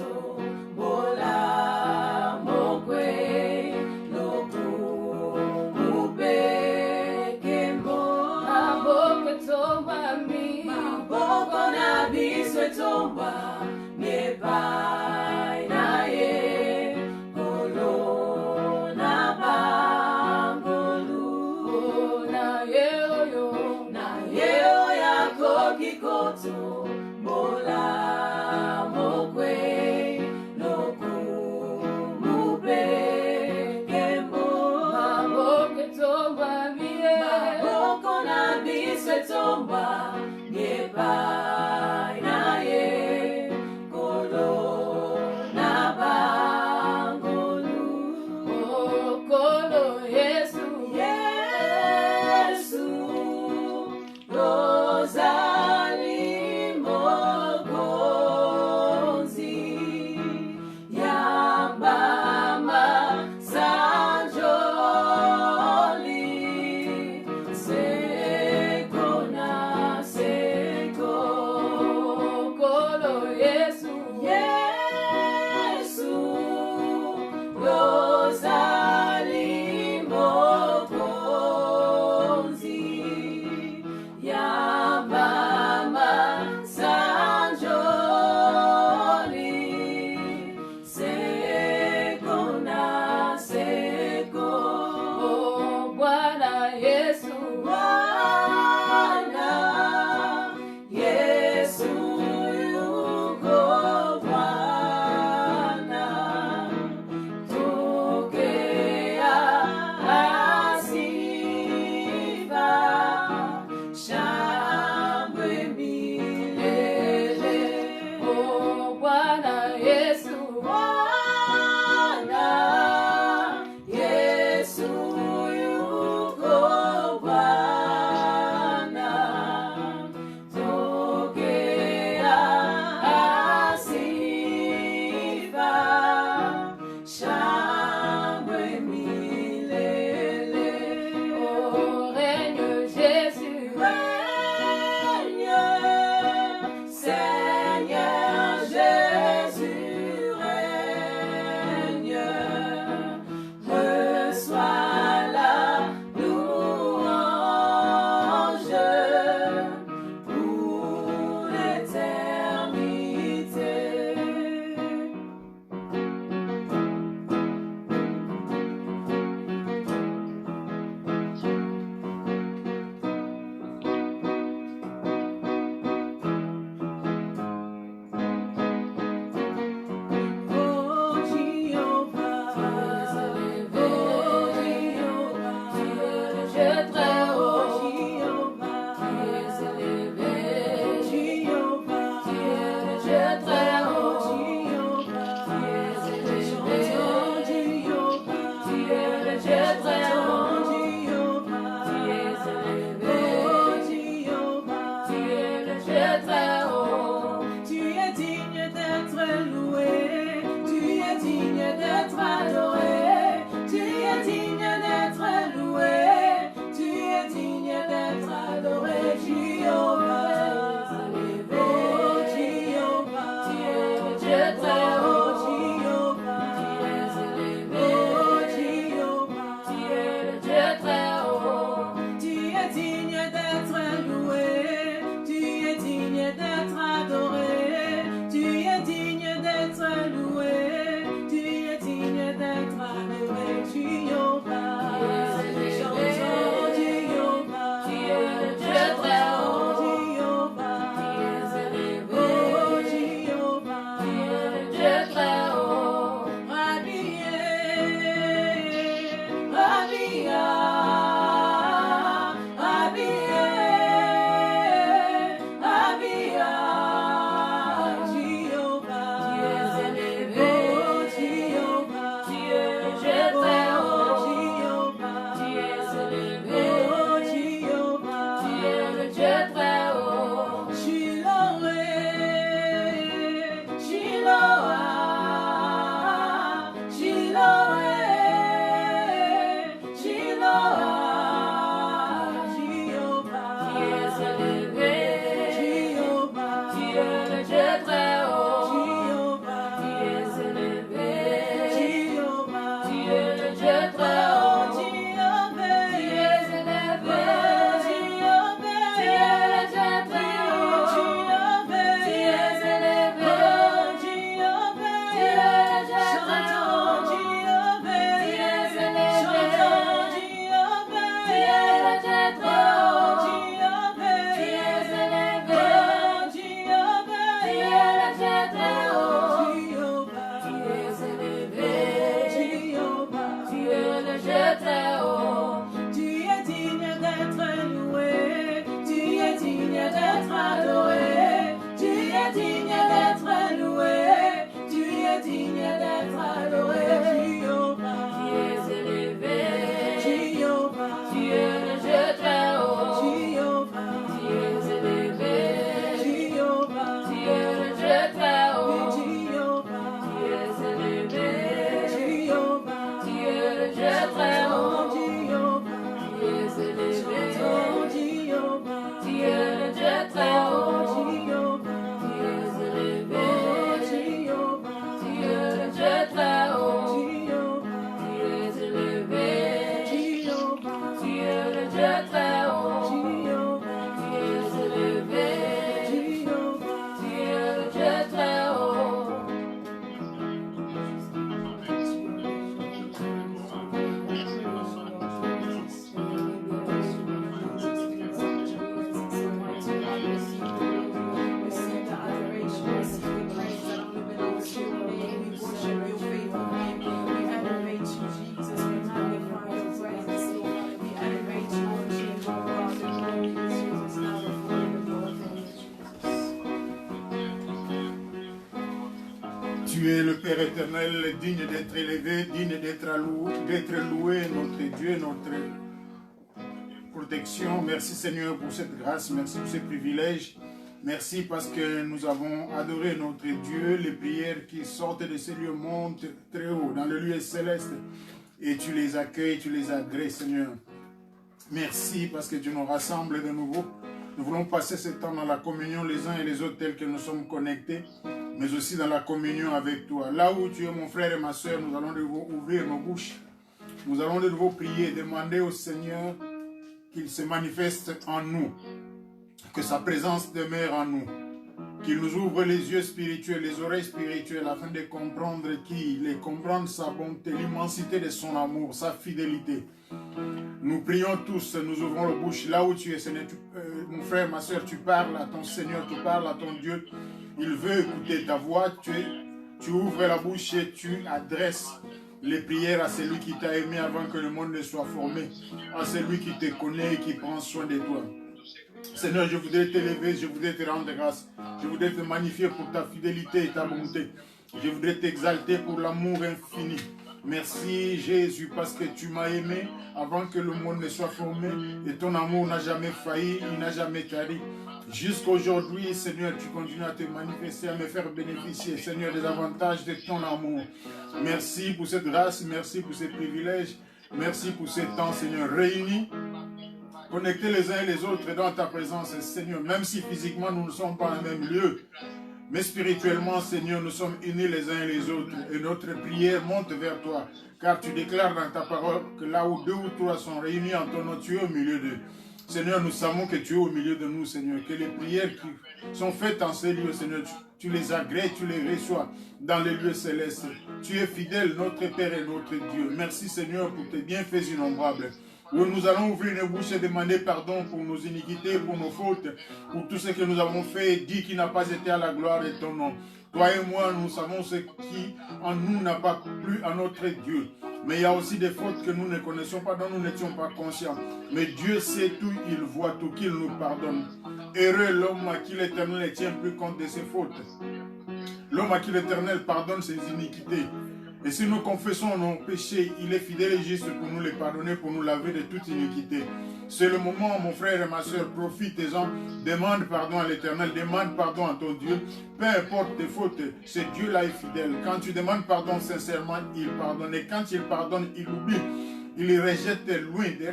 kikoto bola mokwe loku mupekembo maboko tomba mi maboko na biswe tomba nepai na ye kolo na bangolu na ye yako kikoto bola mokwe loku mupekembo maboko tomba mie maboko na biswe tomba nepai na ye kolo na bangolu kolo Yesu Rozali mogonzi yambama sanjoli sekona Tu es le Père éternel, digne d'être élevé, digne d'être loué, notre Dieu, notre protection. Merci Seigneur pour cette grâce, merci pour ces privilèges. Merci parce que nous avons adoré notre Dieu. Les prières qui sortent de ces lieux montent très haut, dans le lieu céleste. Et tu les accueilles, tu les agrées, Seigneur. Merci parce que tu nous rassembles de nouveau. Nous voulons passer ce temps dans la communion les uns et les autres tels que nous sommes connectés, mais aussi dans la communion avec toi. Là où tu es mon frère et ma soeur, nous allons de nouveau ouvrir nos bouches. Nous allons de nouveau prier, demander au Seigneur qu'il se manifeste en nous, que sa présence demeure en nous, qu'il nous ouvre les yeux spirituels, les oreilles spirituelles, afin de comprendre qui il est, comprendre sa bonté, l'immensité de son amour, sa fidélité. Nous prions tous, nous ouvrons la bouche là où tu es, Seigneur. Mon frère, ma soeur, tu parles à ton Seigneur, tu parles à ton Dieu. Il veut écouter ta voix. Tu ouvres la bouche et tu adresses les prières à celui qui t'a aimé avant que le monde ne soit formé, à celui qui te connaît et qui prend soin de toi. Seigneur, je voudrais t'élever, je voudrais te rendre grâce, je voudrais te magnifier pour ta fidélité et ta bonté. Je voudrais t'exalter pour l'amour infini. Merci Jésus parce que tu m'as aimé avant que le monde ne soit formé et ton amour n'a jamais failli, il n'a jamais tari. Jusqu'aujourd'hui, Seigneur, tu continues à te manifester, à me faire bénéficier, Seigneur, des avantages de ton amour. Merci pour cette grâce, merci pour ces privilèges, merci pour ce temps, Seigneur, réunis, connectés les uns et les autres dans ta présence, Seigneur, même si physiquement nous ne sommes pas au même lieu. Mais spirituellement, Seigneur, nous sommes unis les uns et les autres et notre prière monte vers toi. Car tu déclares dans ta parole que là où deux ou trois sont réunis en ton nom, tu es au milieu d'eux. Seigneur, nous savons que tu es au milieu de nous, Seigneur. Que les prières qui sont faites en ces lieux, Seigneur, tu les agrées, tu les reçois dans les lieux célestes. Tu es fidèle, notre Père et notre Dieu. Merci, Seigneur, pour tes bienfaits innombrables. Où nous allons ouvrir nos bouches et demander pardon pour nos iniquités, pour nos fautes, pour tout ce que nous avons fait et dit qui n'a pas été à la gloire de ton nom. Toi et moi, nous savons ce qui en nous n'a pas plu à notre Dieu. Mais il y a aussi des fautes que nous ne connaissons pas, dont nous n'étions pas conscients. Mais Dieu sait tout, il voit tout, qu'il nous pardonne. Heureux l'homme à qui l'Éternel ne tient plus compte de ses fautes. L'homme à qui l'Éternel pardonne ses iniquités. Et si nous confessons nos péchés, il est fidèle et juste pour nous les pardonner, pour nous laver de toute iniquité. C'est le moment, mon frère et ma soeur, profite-en, demande pardon à l'Éternel, demande pardon à ton Dieu. Peu importe tes fautes, ce Dieu-là est fidèle. Quand tu demandes pardon sincèrement, il pardonne. Et quand il pardonne, il oublie. Il les rejette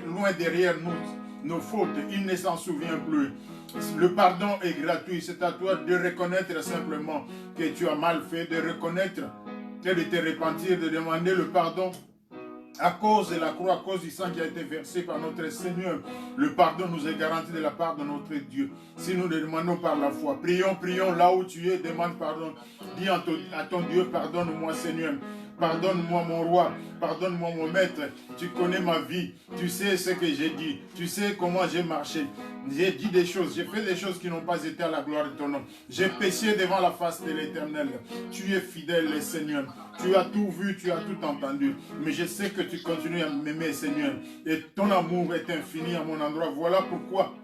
loin derrière nous, nos fautes. Il ne s'en souvient plus. Le pardon est gratuit. C'est à toi de reconnaître simplement que tu as mal fait, de reconnaître et de te repentir, de demander le pardon à cause de la croix, à cause du sang qui a été versé par notre Seigneur. Le pardon nous est garanti de la part de notre Dieu. Si nous le demandons par la foi, prions là où tu es, demande pardon. Dis à ton Dieu, pardonne-moi Seigneur. Pardonne-moi mon roi, pardonne-moi mon maître, tu connais ma vie, tu sais ce que j'ai dit, tu sais comment j'ai marché. J'ai dit des choses, j'ai fait des choses qui n'ont pas été à la gloire de ton nom. J'ai péché devant la face de l'Éternel. Tu es fidèle, Seigneur. Tu as tout vu, tu as tout entendu. Mais je sais que tu continues à m'aimer, Seigneur. Et ton amour est infini à mon endroit. Voilà pourquoi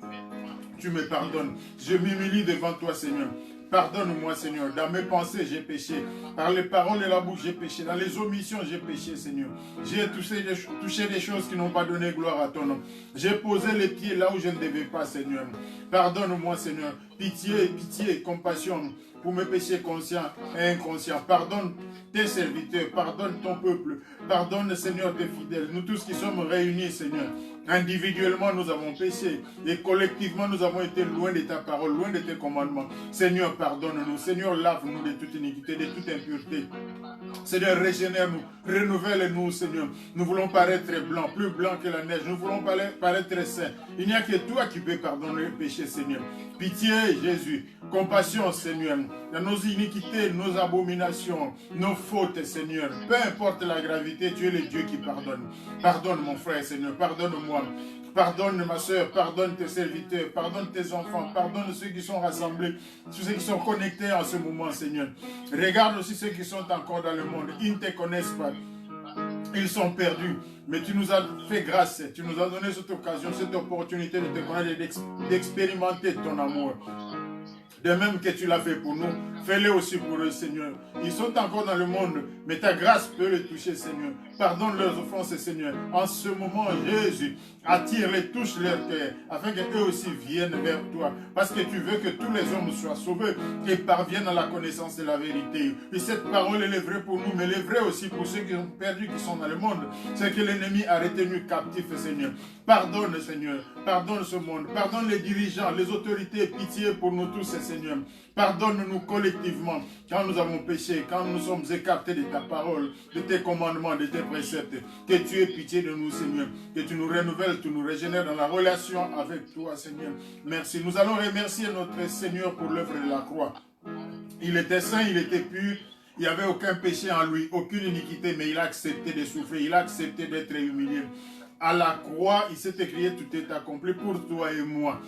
tu me pardonnes. Je m'humilie devant toi, Seigneur. Pardonne-moi, Seigneur. Dans mes pensées, j'ai péché. Par les paroles de la bouche, j'ai péché. Dans les omissions, j'ai péché, Seigneur. J'ai touché des choses qui n'ont pas donné gloire à ton nom. J'ai posé les pieds là où je ne devais pas, Seigneur. Pardonne-moi, Seigneur. Pitié, pitié, compassion pour mes péchés conscients et inconscients. Pardonne tes serviteurs, pardonne ton peuple. Pardonne, Seigneur, tes fidèles. Nous tous qui sommes réunis, Seigneur. Individuellement, nous avons péché et collectivement, nous avons été loin de ta parole, loin de tes commandements. Seigneur, pardonne-nous. Seigneur, lave-nous de toute iniquité, de toute impureté. Seigneur, régénère-nous, renouvelle-nous, Seigneur. Nous voulons paraître blancs, plus blancs que la neige. Nous voulons paraître saints. Il n'y a que toi qui peux pardonner le péché, Seigneur. Pitié, Jésus. Compassion, Seigneur. Dans nos iniquités, nos abominations, nos fautes, Seigneur. Peu importe la gravité, tu es le Dieu qui pardonne. Pardonne, mon frère, Seigneur. Pardonne-moi. Pardonne ma soeur, pardonne tes serviteurs, pardonne tes enfants, pardonne ceux qui sont rassemblés, ceux qui sont connectés en ce moment, Seigneur. Regarde aussi ceux qui sont encore dans le monde. Ils ne te connaissent pas. Ils sont perdus. Mais tu nous as fait grâce. Tu nous as donné cette occasion, cette opportunité de te connaître et d'expérimenter ton amour. De même que tu l'as fait pour nous, fais-le aussi pour eux, Seigneur. Ils sont encore dans le monde, mais ta grâce peut les toucher, Seigneur. Pardonne leurs offenses, Seigneur. En ce moment, Jésus, attire-les, touche leur cœur, afin qu'eux aussi viennent vers toi. Parce que tu veux que tous les hommes soient sauvés et parviennent à la connaissance de la vérité. Et cette parole, elle est vraie pour nous, mais elle est vraie aussi pour ceux qui ont perdu, qui sont dans le monde. C'est que l'ennemi a retenu captif, Seigneur. Pardonne, Seigneur. Pardonne ce monde. Pardonne les dirigeants, les autorités. Pitié pour nous tous, Seigneur. Pardonne-nous collectivement quand nous avons péché, quand nous sommes écartés de ta parole, de tes commandements, de tes préceptes. Que tu aies pitié de nous, Seigneur. Que tu nous renouvelles, tu nous régénères dans la relation avec toi, Seigneur. Merci. Nous allons remercier notre Seigneur pour l'œuvre de la croix. Il était saint, il était pur. Il n'y avait aucun péché en lui, aucune iniquité, mais il a accepté de souffrir, il a accepté d'être humilié. À la croix, il s'est écrié, tout est accompli pour toi et moi.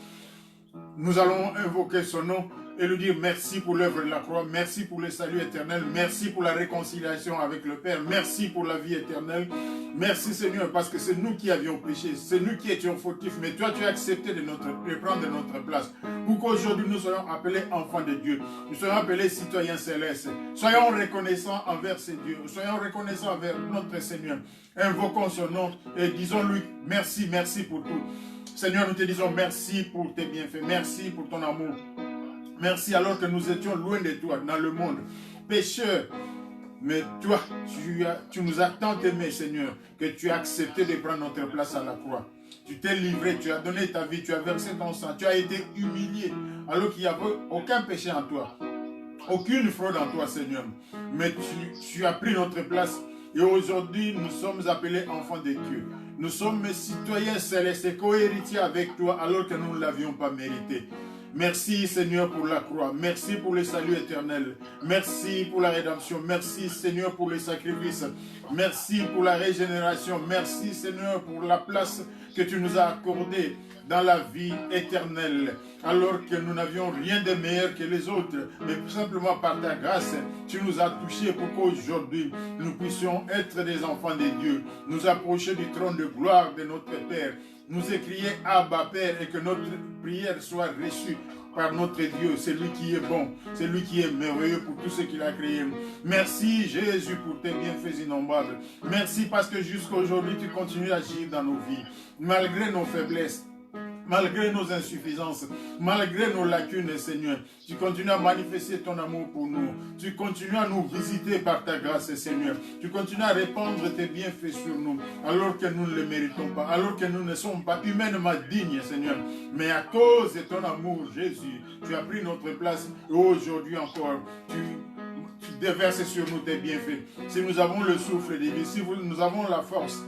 Nous allons invoquer son nom et lui dire merci pour l'œuvre de la croix, merci pour le salut éternel, merci pour la réconciliation avec le Père, merci pour la vie éternelle. Merci Seigneur, parce que c'est nous qui avions péché, c'est nous qui étions fautifs, mais toi tu as accepté de prendre notre place. Pour qu'aujourd'hui nous soyons appelés enfants de Dieu, nous soyons appelés citoyens célestes. Soyons reconnaissants envers ces dieux, soyons reconnaissants envers notre Seigneur. Invoquons son nom et disons-lui merci, merci pour tout. Seigneur, nous te disons merci pour tes bienfaits, merci pour ton amour. Merci alors que nous étions loin de toi, dans le monde, pécheurs. Mais toi, tu nous as tant aimés, Seigneur, que tu as accepté de prendre notre place à la croix. Tu t'es livré, tu as donné ta vie, tu as versé ton sang, tu as été humilié, alors qu'il n'y avait aucun péché en toi, aucune fraude en toi, Seigneur. Mais tu as pris notre place et aujourd'hui, nous sommes appelés enfants de Dieu. Nous sommes citoyens célestes et co-héritiers avec toi alors que nous ne l'avions pas mérité. Merci Seigneur pour la croix, merci pour le salut éternel, merci pour la rédemption, merci Seigneur pour les sacrifices, merci pour la régénération, merci Seigneur pour la place que tu nous as accordée dans la vie éternelle, alors que nous n'avions rien de meilleur que les autres, mais simplement par ta grâce, tu nous as touchés pour qu'aujourd'hui nous puissions être des enfants de Dieu, nous approcher du trône de gloire de notre Père, nous écrier Abba Père et que notre prière soit reçue par notre Dieu, c'est lui qui est bon, c'est lui qui est merveilleux pour tout ce qu'il a créé. Merci Jésus pour tes bienfaits innombrables. Merci parce que jusqu'à aujourd'hui tu continues à agir dans nos vies, malgré nos faiblesses. Malgré nos insuffisances, malgré nos lacunes, Seigneur, tu continues à manifester ton amour pour nous. Tu continues à nous visiter par ta grâce, Seigneur. Tu continues à répandre tes bienfaits sur nous, alors que nous ne les méritons pas, alors que nous ne sommes pas humainement dignes, Seigneur. Mais à cause de ton amour, Jésus, tu as pris notre place et aujourd'hui encore, tu déverses sur nous tes bienfaits. Si nous avons le souffle de vie, si nous avons la force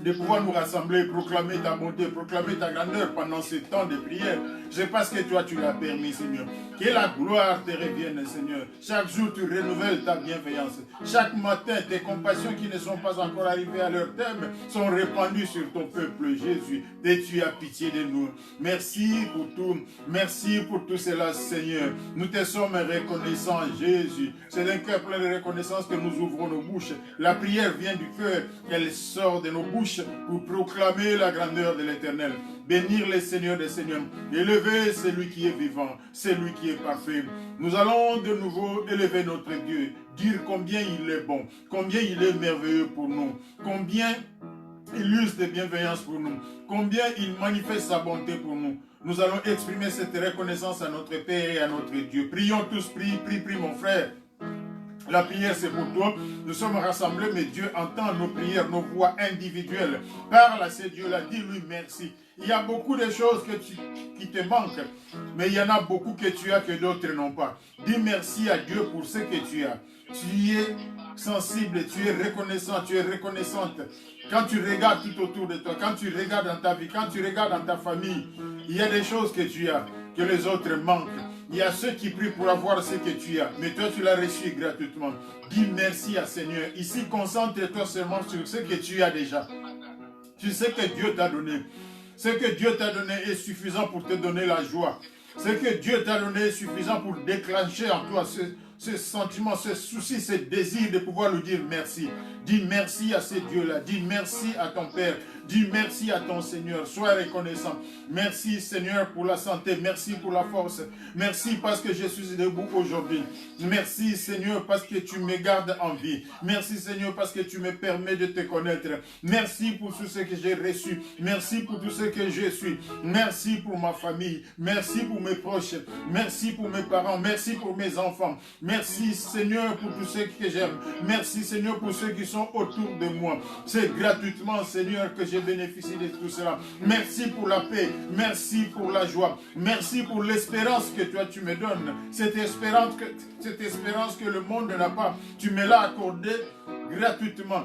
de pouvoir nous rassembler, proclamer ta bonté, proclamer ta grandeur pendant ce temps de prière. C'est parce que toi, tu l'as permis, Seigneur. Que la gloire te revienne, Seigneur. Chaque jour, tu renouvelles ta bienveillance. Chaque matin, tes compassions qui ne sont pas encore arrivées à leur terme sont répandues sur ton peuple, Jésus. Et tu as pitié de nous. Merci pour tout. Merci pour tout cela, Seigneur. Nous te sommes reconnaissants, Jésus. C'est d'un cœur plein de reconnaissance que nous ouvrons nos bouches. La prière vient du cœur. Elle sort de nos bouches pour proclamer la grandeur de l'Éternel. Bénir le Seigneur des Seigneurs. Élever celui qui est vivant, celui qui est parfait. Nous allons de nouveau élever notre Dieu. Dire combien il est bon, combien il est merveilleux pour nous, combien il use de bienveillance pour nous, combien il manifeste sa bonté pour nous. Nous allons exprimer cette reconnaissance à notre Père et à notre Dieu. Prions tous, prie mon frère. La prière, c'est pour toi. Nous sommes rassemblés, mais Dieu entend nos prières, nos voix individuelles. Parle à ce Dieu-là, dis-lui merci. Il y a beaucoup de choses qui te manquent, mais il y en a beaucoup que tu as que d'autres n'ont pas. Dis merci à Dieu pour ce que tu as. Tu es sensible, tu es reconnaissant, tu es reconnaissante. Quand tu regardes tout autour de toi, quand tu regardes dans ta vie, quand tu regardes dans ta famille, il y a des choses que tu as, que les autres manquent. Il y a ceux qui prient pour avoir ce que tu as, mais toi tu l'as reçu gratuitement. Dis merci à Seigneur. Ici, concentre-toi seulement sur ce que tu as déjà. Tu sais que Dieu t'a donné. Ce que Dieu t'a donné est suffisant pour te donner la joie. Ce que Dieu t'a donné est suffisant pour déclencher en toi ce sentiment, ce souci, ce désir de pouvoir lui dire merci. Dis merci à ces dieux-là. Dis merci à ton Père. Dis merci à ton Seigneur. Sois reconnaissant. Merci Seigneur pour la santé. Merci pour la force. Merci parce que je suis debout aujourd'hui. Merci Seigneur parce que tu me gardes en vie. Merci Seigneur parce que tu me permets de te connaître. Merci pour tout ce que j'ai reçu. Merci pour tout ce que je suis. Merci pour ma famille. Merci pour mes proches. Merci pour mes parents. Merci pour mes enfants. Merci Seigneur pour tous ceux que j'aime. Merci Seigneur pour ceux qui sont autour de moi. C'est gratuitement Seigneur que je bénéficie de tout cela. Merci pour la paix. Merci pour la joie. Merci pour l'espérance que toi tu me donnes. Cette espérance que le monde n'a pas. Tu me l'as accordée gratuitement.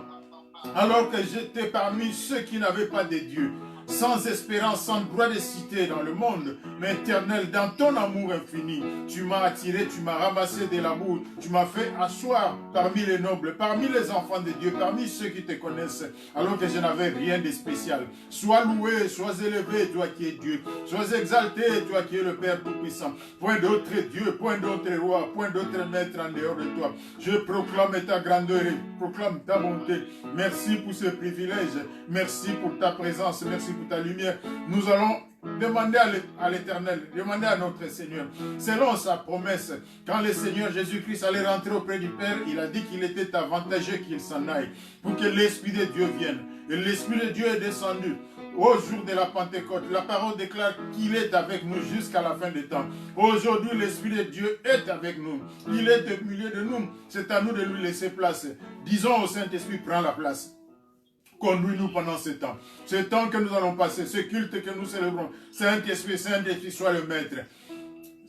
Alors que j'étais parmi ceux qui n'avaient pas de Dieu. Sans espérance, sans droit de cité dans le monde, mais éternel, dans ton amour infini, tu m'as attiré, tu m'as ramassé de la boue, tu m'as fait asseoir parmi les nobles, parmi les enfants de Dieu, parmi ceux qui te connaissent, alors que je n'avais rien de spécial. Sois loué, sois élevé, toi qui es Dieu, sois exalté, toi qui es le Père Tout-Puissant. Point d'autre Dieu, point d'autre roi, point d'autre maître en dehors de toi. Je proclame ta grandeur et proclame ta bonté. Merci pour ce privilège, merci pour ta présence, merci pour ta lumière. Nous allons demander à l'Éternel, demander à notre Seigneur, selon sa promesse, quand le Seigneur Jésus-Christ allait rentrer auprès du Père, il a dit qu'il était avantageux qu'il s'en aille, pour que l'Esprit de Dieu vienne. Et l'Esprit de Dieu est descendu au jour de la Pentecôte. La parole déclare qu'il est avec nous jusqu'à la fin des temps. Aujourd'hui, l'Esprit de Dieu est avec nous. Il est au milieu de nous. C'est à nous de lui laisser place. Disons au Saint-Esprit, prends la place. Conduis-nous pendant ce temps. Ce temps que nous allons passer, ce culte que nous célébrons. Saint-Esprit, Saint-Esprit, sois le maître.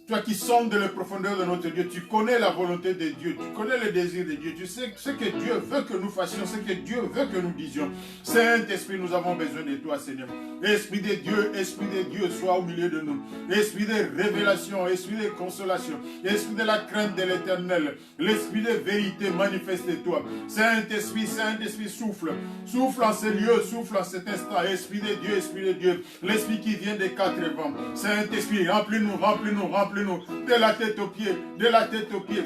Toi qui sondes les profondeurs de notre Dieu, tu connais la volonté de Dieu, tu connais le désir de Dieu, tu sais ce que Dieu veut que nous fassions, ce que Dieu veut que nous disions. Saint-Esprit, nous avons besoin de toi, Seigneur. Esprit de Dieu, sois au milieu de nous. Esprit de révélation, esprit de consolation, esprit de la crainte de l'Éternel, l'esprit de vérité, manifeste-toi. Saint-Esprit, Saint-Esprit, souffle. Souffle en ce lieu, souffle en cet instant. Esprit de Dieu, l'esprit qui vient des quatre vents. Saint-Esprit, remplis-nous, remplis-nous, remplis-nous de la tête aux pieds, de la tête aux pieds.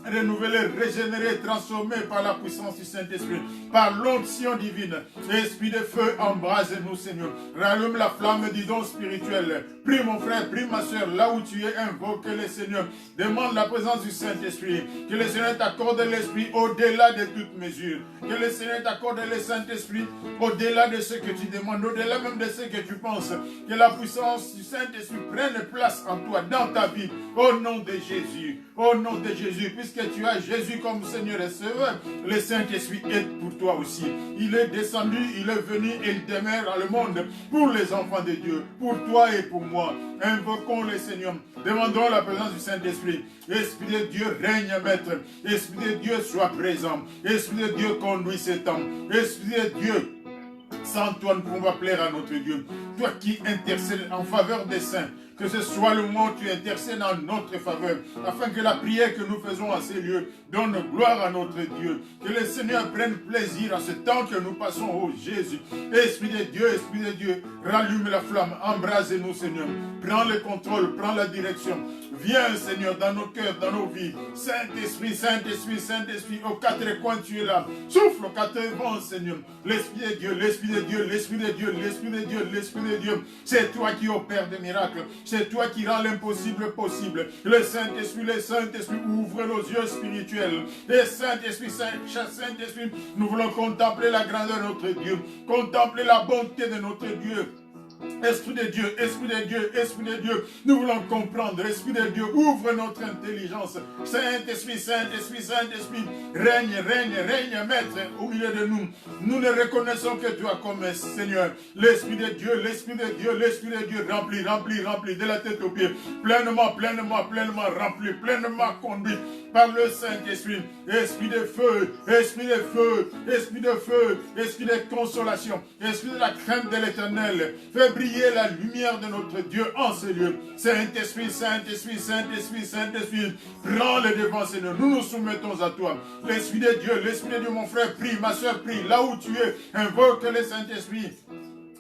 Renouvelé, régénéré, transformé par la puissance du Saint-Esprit, par l'onction divine. Esprit de feu, embrase-nous, Seigneur. Rallume la flamme du don spirituel. Prie mon frère, prie ma soeur, là où tu es, invoque le Seigneur. Demande la présence du Saint-Esprit. Que le Seigneur t'accorde l'Esprit au-delà de toute mesure. Que le Seigneur t'accorde le Saint-Esprit au-delà de ce que tu demandes, au-delà même de ce que tu penses. Que la puissance du Saint-Esprit prenne place en toi, dans ta vie. Au nom de Jésus. Au nom de Jésus. Puisque tu as Jésus comme Seigneur et Sauveur, le Saint-Esprit est pour toi aussi. Il est descendu, il est venu et il demeure dans le monde pour les enfants de Dieu, pour toi et pour moi. Invoquons le Seigneur. Demandons la présence du Saint-Esprit. Esprit de Dieu, règne maître. Esprit de Dieu, sois présent. Esprit de Dieu, conduis ce temps. Esprit de Dieu, sans toi, nous pouvons pas plaire à notre Dieu. Toi qui intercèdes en faveur des saints, que ce soit le moment où tu intercèdes en notre faveur, afin que la prière que nous faisons à ces lieux donne gloire à notre Dieu. Que le Seigneur prenne plaisir à ce temps que nous passons, oh Jésus. Esprit de Dieu, rallume la flamme, embrase-nous, Seigneur. Prends le contrôle, prends la direction. Viens, Seigneur, dans nos cœurs, dans nos vies. Saint-Esprit, Saint-Esprit, Saint-Esprit, aux quatre coins, tu es là. Souffle aux quatre vents, Seigneur. L'Esprit de Dieu, l'Esprit de Dieu, l'Esprit de Dieu, l'Esprit de Dieu, l'Esprit de Dieu. C'est toi qui opères des miracles. C'est toi qui rends l'impossible possible. Le Saint-Esprit, ouvre nos yeux spirituels. Le Saint-Esprit, Saint-Esprit, nous voulons contempler la grandeur de notre Dieu. Contempler la bonté de notre Dieu. Esprit de Dieu, Esprit de Dieu, Esprit de Dieu, nous voulons comprendre. Esprit de Dieu, ouvre notre intelligence. Saint-Esprit, Saint-Esprit, Saint-Esprit, règne, maître au milieu de nous. Nous ne reconnaissons que toi comme Seigneur. L'Esprit de Dieu, l'Esprit de Dieu, l'Esprit de Dieu, rempli de la tête aux pieds, pleinement rempli, pleinement conduit par le Saint-Esprit. Esprit de feu, Esprit de feu, Esprit de feu, Esprit de consolation, Esprit de la crainte de l'Éternel. Fais briller la lumière de notre Dieu en ce lieu. Saint-Esprit, Saint-Esprit, Saint-Esprit, Saint-Esprit, prends le devant, Seigneur. Nous nous soumettons à toi. L'Esprit de Dieu, mon frère, prie, ma soeur, prie. Là où tu es, invoque le Saint-Esprit.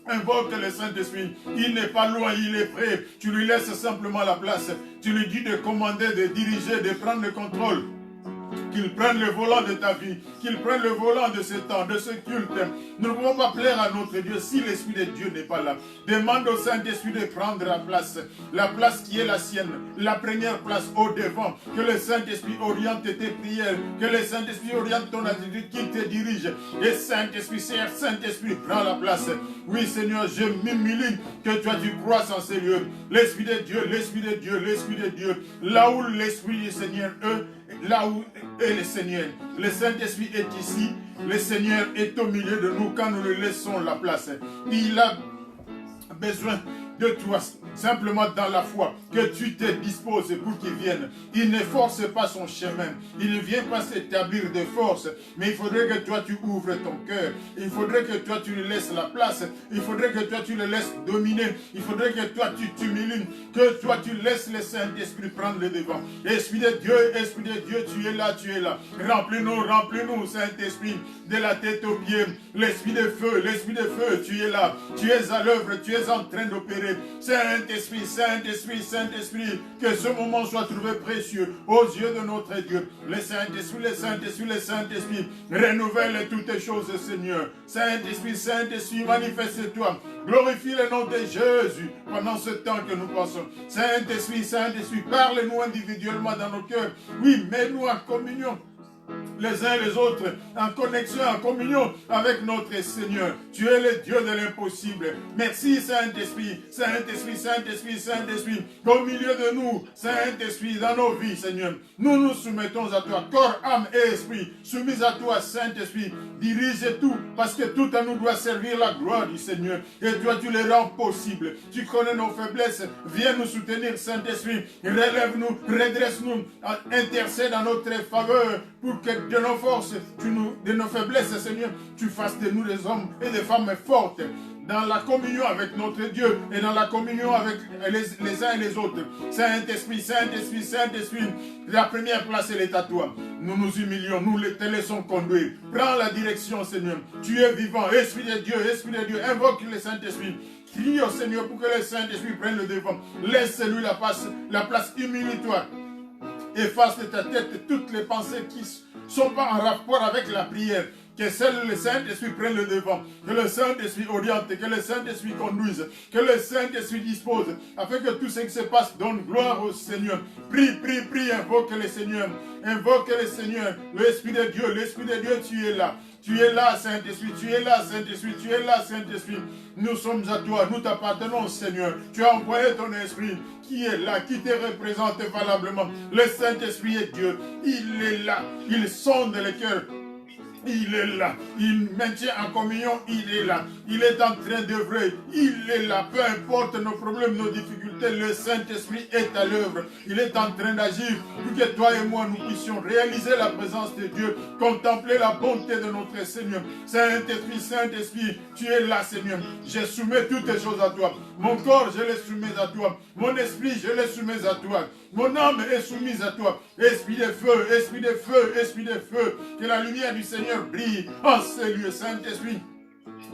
Invoque le Saint-Esprit. Il n'est pas loin, il est prêt. Tu lui laisses simplement la place. Tu lui dis de commander, de diriger, de prendre le contrôle. Qu'il prenne le volant de ta vie, qu'il prenne le volant de ce temps, de ce culte. Nous ne pouvons pas plaire à notre Dieu si l'Esprit de Dieu n'est pas là. Demande au Saint-Esprit de prendre la place qui est la sienne, la première place au devant. Que le Saint-Esprit oriente tes prières, que le Saint-Esprit oriente ton attitude, qu'il te dirige. Et Saint-Esprit, Saint-Esprit, prends la place. Oui Seigneur, je m'humilie, que toi tu croisses en ces lieux. L'Esprit de Dieu, l'Esprit de Dieu, l'Esprit de Dieu. Là où l'Esprit du Seigneur là où est le Seigneur. Le Saint-Esprit est ici. Le Seigneur est au milieu de nous quand nous lui laissons la place. Il a besoin de toi, simplement dans la foi, que tu te disposes pour qu'il vienne. Il ne force pas son chemin. Il ne vient pas s'établir de force. Mais il faudrait que toi, tu ouvres ton cœur. Il faudrait que toi, tu lui laisses la place. Il faudrait que toi, tu le laisses dominer. Il faudrait que toi, tu t'humilies. Que toi, tu laisses le Saint-Esprit prendre le devant. Esprit de Dieu, tu es là, tu es là. Remplis-nous, Saint-Esprit, de la tête aux pieds. L'Esprit de feu, tu es là. Tu es à l'œuvre, tu es en train d'opérer. Saint-Esprit, Saint-Esprit, Saint-Esprit, que ce moment soit trouvé précieux aux yeux de notre Dieu. Le Saint-Esprit, le Saint-Esprit, le Saint-Esprit, renouvelle toutes les choses, Seigneur. Saint-Esprit, Saint-Esprit, manifeste-toi. Glorifie le nom de Jésus pendant ce temps que nous passons. Saint-Esprit, Saint-Esprit, parle-nous individuellement dans nos cœurs. Oui, mets-nous en communion les uns les autres, en connexion, en communion avec notre Seigneur. Tu es le Dieu de l'impossible. Merci Saint-Esprit, Saint-Esprit, Saint-Esprit, Saint-Esprit, au milieu de nous, Saint-Esprit, dans nos vies, Seigneur. Nous nous soumettons à toi, corps, âme et esprit, soumis à toi, Saint-Esprit. Dirige tout, parce que tout à nous doit servir la gloire du Seigneur. Et toi, tu les rends possibles. Tu connais nos faiblesses. Viens nous soutenir, Saint-Esprit. Relève-nous, redresse-nous, intercède en notre faveur, pour que de nos forces, de nos faiblesses, Seigneur, tu fasses de nous des hommes et des femmes fortes dans la communion avec notre Dieu et dans la communion avec les uns et les autres. Saint-Esprit, Saint-Esprit, Saint-Esprit, la première place, elle est à toi. Nous nous humilions, nous te laissons conduire. Prends la direction, Seigneur. Tu es vivant, Esprit de Dieu, invoque le Saint-Esprit. Crie au Seigneur pour que le Saint-Esprit prenne le devant. Laisse-lui la place, humilie-toi. Efface de ta tête toutes les pensées qui ne sont pas en rapport avec la prière. Que seul le Saint-Esprit prenne le devant. Que le Saint-Esprit oriente. Que le Saint-Esprit conduise. Que le Saint-Esprit dispose. Afin que tout ce qui se passe donne gloire au Seigneur. Prie. Invoque le Seigneur. Invoque le Seigneur. L'Esprit de Dieu, tu es là. Tu es là, Saint-Esprit, tu es là, Saint-Esprit, tu es là, Saint-Esprit. Nous sommes à toi, nous t'appartenons, Seigneur. Tu as envoyé ton Esprit qui est là, qui te représente valablement. Le Saint-Esprit est Dieu. Il est là. Il sonde les cœurs. Il est là. Il maintient en communion. Il est là. Il est en train d'œuvrer. Il est là. Peu importe nos problèmes, nos difficultés, le Saint-Esprit est à l'œuvre. Il est en train d'agir pour que toi et moi nous puissions réaliser la présence de Dieu, contempler la bonté de notre Seigneur. Saint-Esprit, Saint-Esprit, tu es là, Seigneur. Je soumets toutes les choses à toi. Mon corps, je les soumets à toi. Mon esprit, je les soumets à toi. Mon âme est soumise à toi. Esprit de feu, esprit de feu, esprit de feu. Que la lumière du Seigneur brille en ces lieux, Saint-Esprit.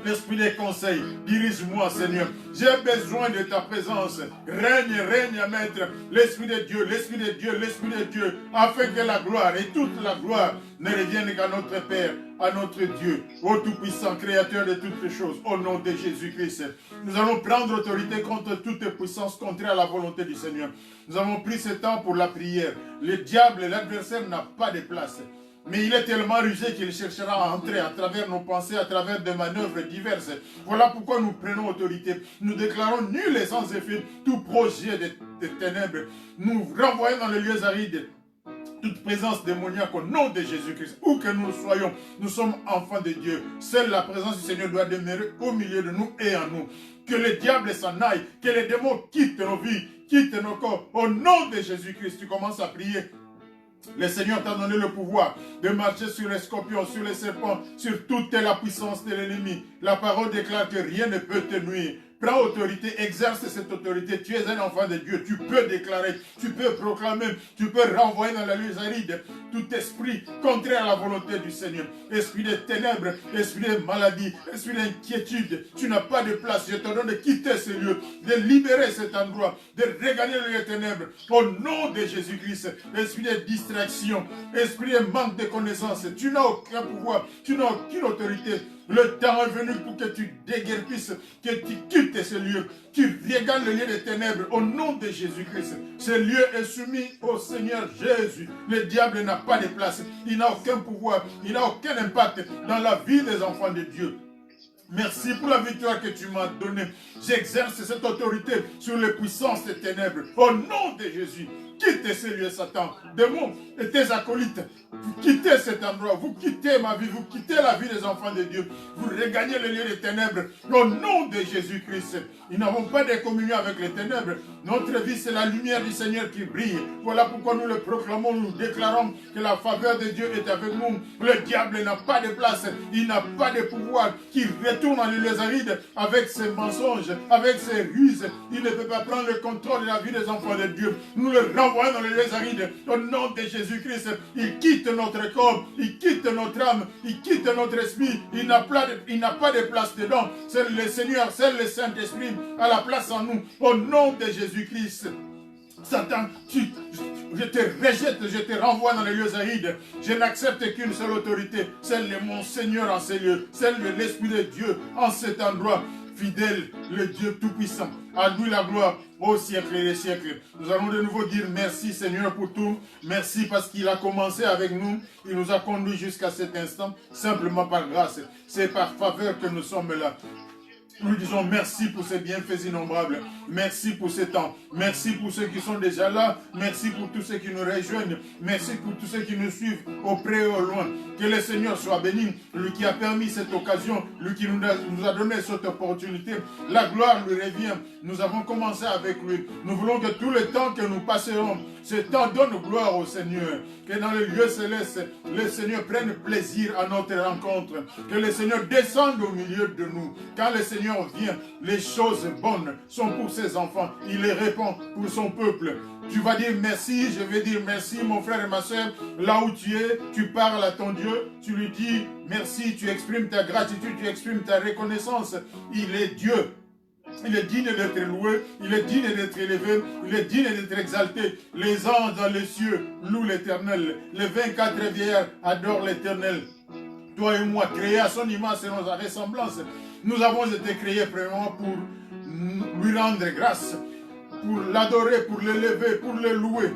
L'esprit des conseils, dirige-moi, Seigneur. J'ai besoin de ta présence. Règne, Maître. L'Esprit de Dieu, l'Esprit de Dieu, l'Esprit de Dieu, afin que la gloire et toute la gloire ne reviennent qu'à notre Père, à notre Dieu, au Tout-Puissant, Créateur de toutes les choses, au nom de Jésus-Christ. Nous allons prendre autorité contre toute puissance contraire à la volonté du Seigneur. Nous avons pris ce temps pour la prière. Le diable, l'adversaire n'a pas de place. Mais il est tellement rusé qu'il cherchera à entrer à travers nos pensées, à travers des manœuvres diverses. Voilà pourquoi nous prenons autorité. Nous déclarons nul et sans effet tout projet de ténèbres. Nous renvoyons dans les lieux arides toute présence démoniaque au nom de Jésus-Christ. Où que nous soyons, nous sommes enfants de Dieu. Seule la présence du Seigneur doit demeurer au milieu de nous et en nous. Que le diable s'en aille, que les démons quittent nos vies, quittent nos corps. Au nom de Jésus-Christ, tu commences à prier. Le Seigneur t'a donné le pouvoir de marcher sur les scorpions, sur les serpents, sur toute la puissance de l'ennemi. La parole déclare que rien ne peut te nuire. Prends autorité, exerce cette autorité. Tu es un enfant de Dieu. Tu peux déclarer, tu peux proclamer, tu peux renvoyer dans la lumière aride tout esprit contraire à la volonté du Seigneur. Esprit de ténèbres, esprit de maladie, esprit d'inquiétude. Tu n'as pas de place. Je te donne de quitter ce lieu, de libérer cet endroit, de regagner les ténèbres. Au nom de Jésus-Christ, esprit de distraction, esprit de manque de connaissance. Tu n'as aucun pouvoir, tu n'as aucune autorité. Le temps est venu pour que tu déguerpisses, que tu quittes ce lieu, tu regardes le lieu des ténèbres au nom de Jésus-Christ. Ce lieu est soumis au Seigneur Jésus. Le diable n'a pas de place, il n'a aucun pouvoir, il n'a aucun impact dans la vie des enfants de Dieu. Merci pour la victoire que tu m'as donnée. J'exerce cette autorité sur les puissances des ténèbres. Au nom de Jésus, quittez ce lieu, Satan. Démons et tes acolytes, vous quittez cet endroit, vous quittez ma vie, vous quittez la vie des enfants de Dieu. Vous regagnez le lieu des ténèbres. Au nom de Jésus-Christ, nous n'avons pas de communion avec les ténèbres. Notre vie, c'est la lumière du Seigneur qui brille. Voilà pourquoi nous le proclamons, nous déclarons que la faveur de Dieu est avec nous. Le diable n'a pas de place, il n'a pas de pouvoir, qui retourne en les arides avec ses mensonges, avec ses ruses. Il ne peut pas prendre le contrôle de la vie des enfants de Dieu. Nous le renvoyons dans les lieux arides. Au nom de Jésus-Christ, il quitte notre corps, il quitte notre âme, il quitte notre esprit. Il n'a pas de place dedans. C'est le Seigneur, c'est le Saint-Esprit à la place en nous. Au nom de Jésus-Christ. Satan, je te rejette, je te renvoie dans les lieux arides. Je n'accepte qu'une seule autorité, celle de mon Seigneur en ces lieux, celle de l'Esprit de Dieu en cet endroit. Fidèle, le Dieu Tout-Puissant. À lui la gloire au siècle et des siècles. Nous allons de nouveau dire merci Seigneur pour tout. Merci parce qu'il a commencé avec nous. Il nous a conduits jusqu'à cet instant, simplement par grâce. C'est par faveur que nous sommes là. Nous disons merci pour ces bienfaits innombrables. Merci pour ce temps. Merci pour ceux qui sont déjà là. Merci pour tous ceux qui nous rejoignent. Merci pour tous ceux qui nous suivent au près et au loin. Que le Seigneur soit béni. Lui qui a permis cette occasion. Lui qui nous a donné cette opportunité. La gloire lui revient. Nous avons commencé avec lui. Nous voulons que tout le temps que nous passerons, ce temps donne gloire au Seigneur. Que dans le lieu céleste, le Seigneur prenne plaisir à notre rencontre. Que le Seigneur descende au milieu de nous. Quand le Seigneur vient, les choses bonnes sont pour ses enfants. Il les répand pour son peuple. Tu vas dire merci, je vais dire merci mon frère et ma soeur. Là où tu es, tu parles à ton Dieu, tu lui dis merci, tu exprimes ta gratitude, tu exprimes ta reconnaissance. Il est Dieu. Il est digne d'être loué, il est digne d'être élevé, il est digne d'être exalté. Les anges dans les cieux louent l'Éternel. Les 24 vieillards adorent l'Éternel. Toi et moi, créés à son image selon sa ressemblance, nous avons été créés premièrement pour lui rendre grâce, pour l'adorer, pour l'élever, pour le louer.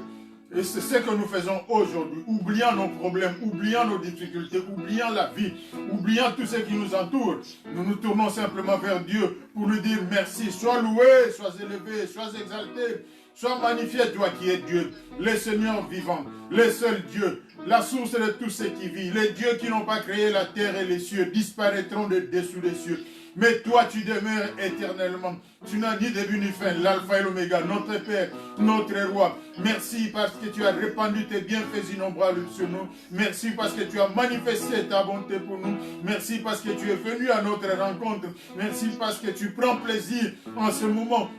Et c'est ce que nous faisons aujourd'hui, oubliant nos problèmes, oubliant nos difficultés, oubliant la vie, oubliant tout ce qui nous entoure. Nous nous tournons simplement vers Dieu pour lui dire merci. Sois loué, sois élevé, sois exalté, sois magnifié, toi qui es Dieu, le Seigneur vivant, le seul Dieu, la source de tout ce qui vit. Les dieux qui n'ont pas créé la terre et les cieux disparaîtront de dessous des cieux. Mais toi, tu demeures éternellement. Tu n'as ni début ni fin, l'alpha et l'oméga, notre Père, notre Roi. Merci parce que tu as répandu tes bienfaits innombrables sur nous. Merci parce que tu as manifesté ta bonté pour nous. Merci parce que tu es venu à notre rencontre. Merci parce que tu prends plaisir en ce moment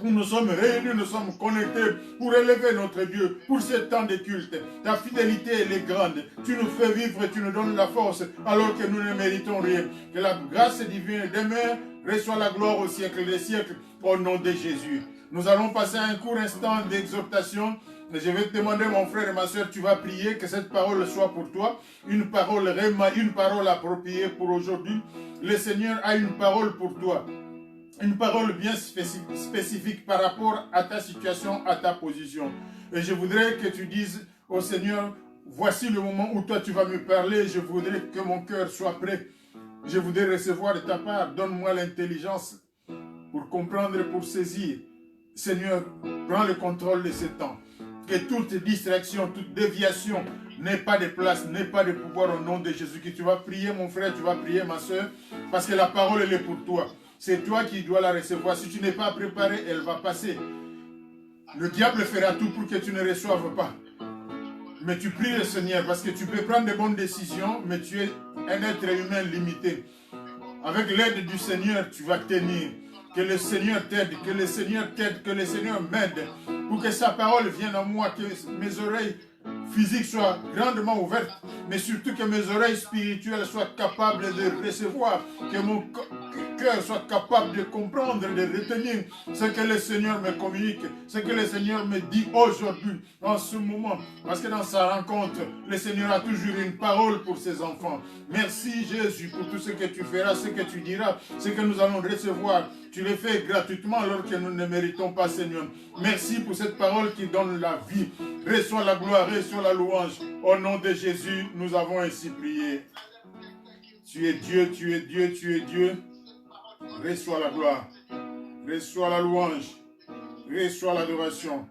où nous sommes réunis, nous sommes connectés pour élever notre Dieu, pour ce temps de culte. Ta fidélité, elle est grande. Tu nous fais vivre et tu nous donnes la force alors que nous ne méritons rien. Que la grâce divine demeure, reçoit la gloire au siècle des siècles, au nom de Jésus. Nous allons passer un court instant d'exhortation. Je vais te demander, mon frère et ma soeur, tu vas prier que cette parole soit pour toi. Une parole appropriée pour aujourd'hui. Le Seigneur a une parole pour toi. Une parole bien spécifique par rapport à ta situation, à ta position. Et je voudrais que tu dises au Seigneur, voici le moment où toi tu vas me parler. Je voudrais que mon cœur soit prêt. Je voudrais recevoir de ta part. Donne-moi l'intelligence pour comprendre et pour saisir. Seigneur, prends le contrôle de ce temps. Que toute distraction, toute déviation n'ait pas de place, n'ait pas de pouvoir au nom de Jésus. Que tu vas prier mon frère, tu vas prier ma soeur, parce que la parole elle est pour toi. C'est toi qui dois la recevoir. Si tu n'es pas préparé, elle va passer. Le diable fera tout pour que tu ne reçoives pas. Mais tu pries le Seigneur parce que tu peux prendre de bonnes décisions, mais tu es un être humain limité. Avec l'aide du Seigneur, tu vas tenir. Que le Seigneur t'aide, que le Seigneur t'aide, que le Seigneur m'aide pour que sa parole vienne à moi, que mes oreilles physiques soient grandement ouvertes, mais surtout que mes oreilles spirituelles soient capables de recevoir, que mon cœur soit capable de comprendre, de retenir ce que le Seigneur me communique, ce que le Seigneur me dit aujourd'hui, en ce moment. Parce que dans sa rencontre, le Seigneur a toujours une parole pour ses enfants. Merci Jésus pour tout ce que tu feras, ce que tu diras, ce que nous allons recevoir. Tu le fais gratuitement alors que nous ne méritons pas, Seigneur. Merci pour cette parole qui donne la vie. Reçois la gloire, reçois la louange. Au nom de Jésus, nous avons ainsi prié. Tu es Dieu, tu es Dieu, tu es Dieu. Reçois la gloire, reçois la louange, reçois l'adoration,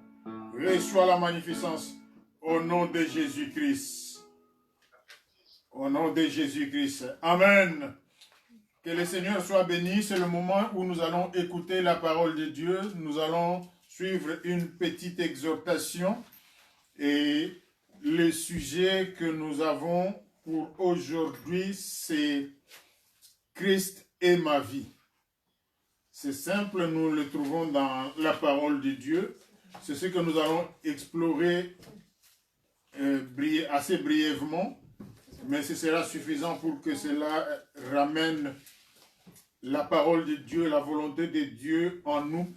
reçois la magnificence. Au nom de Jésus-Christ. Au nom de Jésus-Christ. Amen. Que le Seigneur soit béni. C'est le moment où nous allons écouter la parole de Dieu. Nous allons suivre une petite exhortation. Et le sujet que nous avons pour aujourd'hui, c'est Christ et ma vie. C'est simple, nous le trouvons dans la parole de Dieu. C'est ce que nous allons explorer assez brièvement, mais ce sera suffisant pour que cela ramène la parole de Dieu, la volonté de Dieu en nous,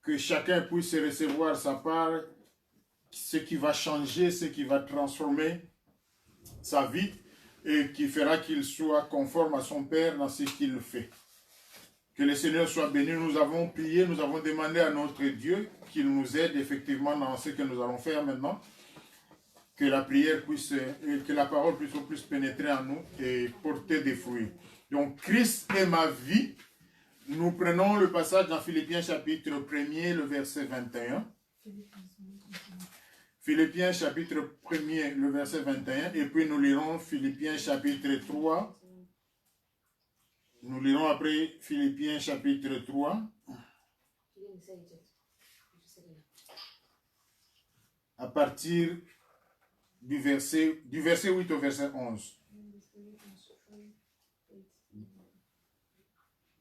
que chacun puisse recevoir sa part, ce qui va changer, ce qui va transformer sa vie et qui fera qu'il soit conforme à son Père dans ce qu'il fait. Que le Seigneur soit béni. Nous avons prié, nous avons demandé à notre Dieu qu'il nous aide effectivement dans ce que nous allons faire maintenant. Que la prière puisse, que la parole puisse plus pénétrer en nous et porter des fruits. Donc, Christ est ma vie. Nous prenons le passage dans Philippiens chapitre 1er, le verset 21. Philippiens chapitre 1er, le verset 21. Et puis nous lirons Philippiens chapitre 3. Nous lirons après Philippiens chapitre 3. À partir du verset 8 au verset 11.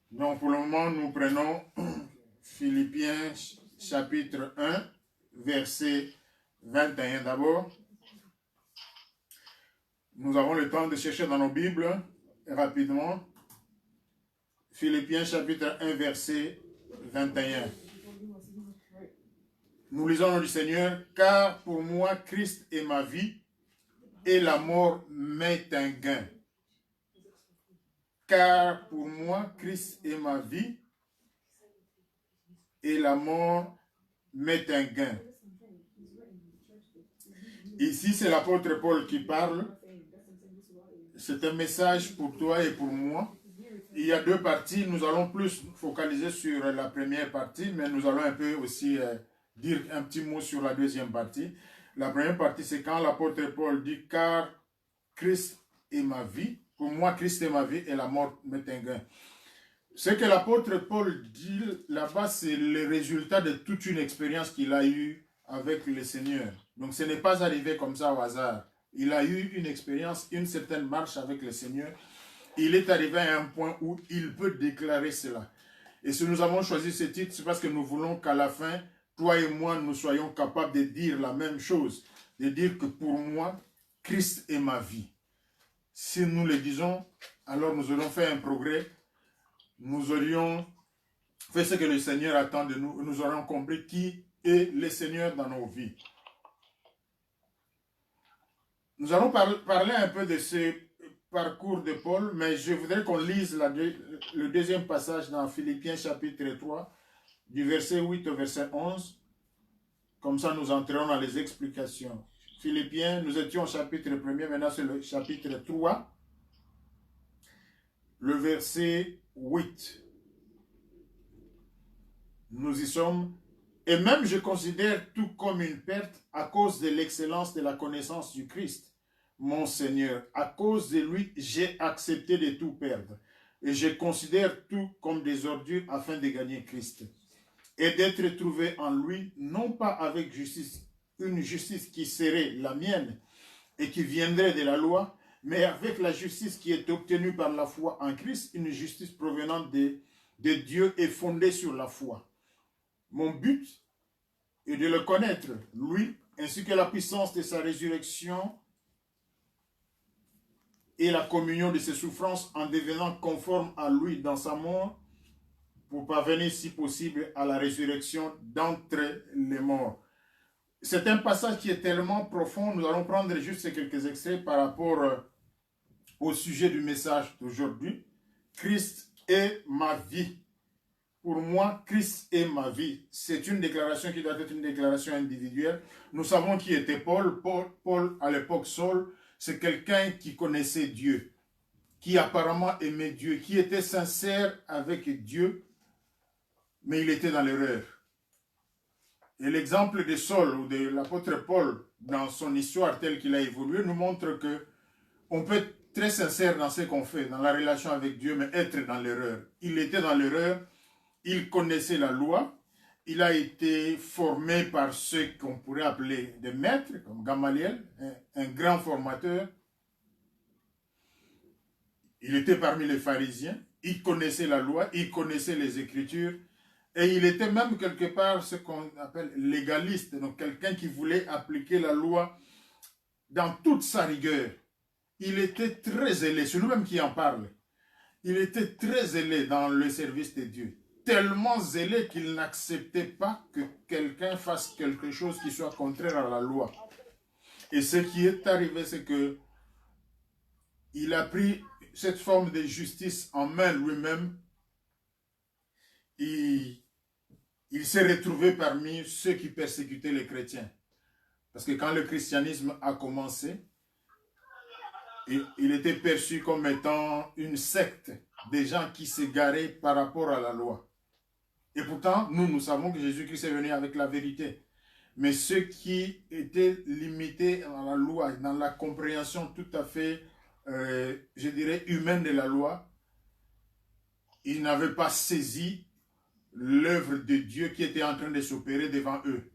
Donc pour le moment, nous prenons Philippiens chapitre 1, verset 21 d'abord. Nous avons le temps de chercher dans nos Bibles rapidement. Philippiens chapitre 1, verset 21. Nous lisons au nom du Seigneur, car pour moi Christ est ma vie et la mort m'est un gain. Car pour moi Christ est ma vie et la mort m'est un gain. Ici c'est l'apôtre Paul qui parle. C'est un message pour toi et pour moi. Il y a deux parties, nous allons plus focaliser sur la première partie, mais nous allons un peu aussi dire un petit mot sur la deuxième partie. La première partie, c'est quand l'apôtre Paul dit « Car Christ est ma vie ». Pour moi, Christ est ma vie et la mort m'est un gain. Ce que l'apôtre Paul dit là-bas, c'est le résultat de toute une expérience qu'il a eue avec le Seigneur. Donc ce n'est pas arrivé comme ça au hasard. Il a eu une expérience, une certaine marche avec le Seigneur. Il est arrivé à un point où il peut déclarer cela. Et si nous avons choisi ce titre, c'est parce que nous voulons qu'à la fin, toi et moi, nous soyons capables de dire la même chose. De dire que pour moi, Christ est ma vie. Si nous le disons, alors nous aurions fait un progrès. Nous aurions fait ce que le Seigneur attend de nous. Nous aurions compris qui est le Seigneur dans nos vies. Nous allons parler un peu de ce parcours de Paul, mais je voudrais qu'on lise le deuxième passage dans Philippiens chapitre 3, du verset 8 au verset 11. Comme ça, nous entrerons dans les explications. Philippiens, nous étions au chapitre 1er, maintenant c'est le chapitre 3, le verset 8. Nous y sommes. Et même je considère tout comme une perte à cause de l'excellence de la connaissance du Christ. Mon Seigneur, à cause de lui, j'ai accepté de tout perdre. Et je considère tout comme des ordures afin de gagner Christ. Et d'être trouvé en lui, non pas avec justice, une justice qui serait la mienne et qui viendrait de la loi, mais avec la justice qui est obtenue par la foi en Christ, une justice provenant de de Dieu est fondé sur la foi. Mon but est de le connaître, lui, ainsi que la puissance de sa résurrection et la communion de ses souffrances en devenant conforme à lui dans sa mort pour parvenir, si possible, à la résurrection d'entre les morts. C'est un passage qui est tellement profond. Nous allons prendre juste quelques extraits par rapport au sujet du message d'aujourd'hui. Christ est ma vie. Pour moi, Christ est ma vie. C'est une déclaration qui doit être une déclaration individuelle. Nous savons qui était Paul. Paul, à l'époque Saul, c'est quelqu'un qui connaissait Dieu, qui apparemment aimait Dieu, qui était sincère avec Dieu, mais il était dans l'erreur. Et l'exemple de Saul ou de l'apôtre Paul, dans son histoire telle qu'il a évolué, nous montre que on peut être très sincère dans ce qu'on fait, dans la relation avec Dieu, mais être dans l'erreur. Il était dans l'erreur, il connaissait la loi, il a été formé par ceux qu'on pourrait appeler des maîtres, comme Gamaliel, un grand formateur. Il était parmi les pharisiens, il connaissait la loi, il connaissait les Écritures, et il était même quelque part ce qu'on appelle légaliste, donc quelqu'un qui voulait appliquer la loi dans toute sa rigueur. Il était très zélé, c'est lui-même qui en parle. Il était très zélé dans le service de Dieu. Tellement zélé qu'il n'acceptait pas que quelqu'un fasse quelque chose qui soit contraire à la loi. Et ce qui est arrivé, c'est que il a pris cette forme de justice en main lui-même. Il s'est retrouvé parmi ceux qui persécutaient les chrétiens. Parce que quand le christianisme a commencé, il était perçu comme étant une secte, des gens qui s'égaraient par rapport à la loi. Et pourtant, nous savons que Jésus-Christ est venu avec la vérité. Mais ceux qui étaient limités dans la loi, dans la compréhension tout à fait, je dirais, humaine de la loi, ils n'avaient pas saisi l'œuvre de Dieu qui était en train de s'opérer devant eux.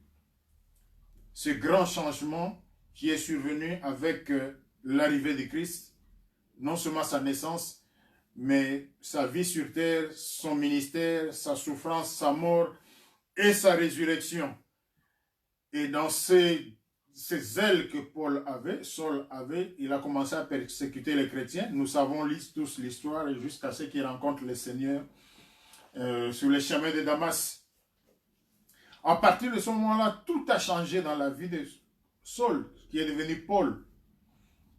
Ce grand changement qui est survenu avec l'arrivée de Christ, non seulement sa naissance, mais sa vie sur terre, son ministère, sa souffrance, sa mort et sa résurrection. Et dans ces ailes que Saul avait, il a commencé à persécuter les chrétiens. Nous savons tous l'histoire jusqu'à ce qu'il rencontre le Seigneur sur les chemins de Damas. À partir de ce moment-là, tout a changé dans la vie de Saul, qui est devenu Paul.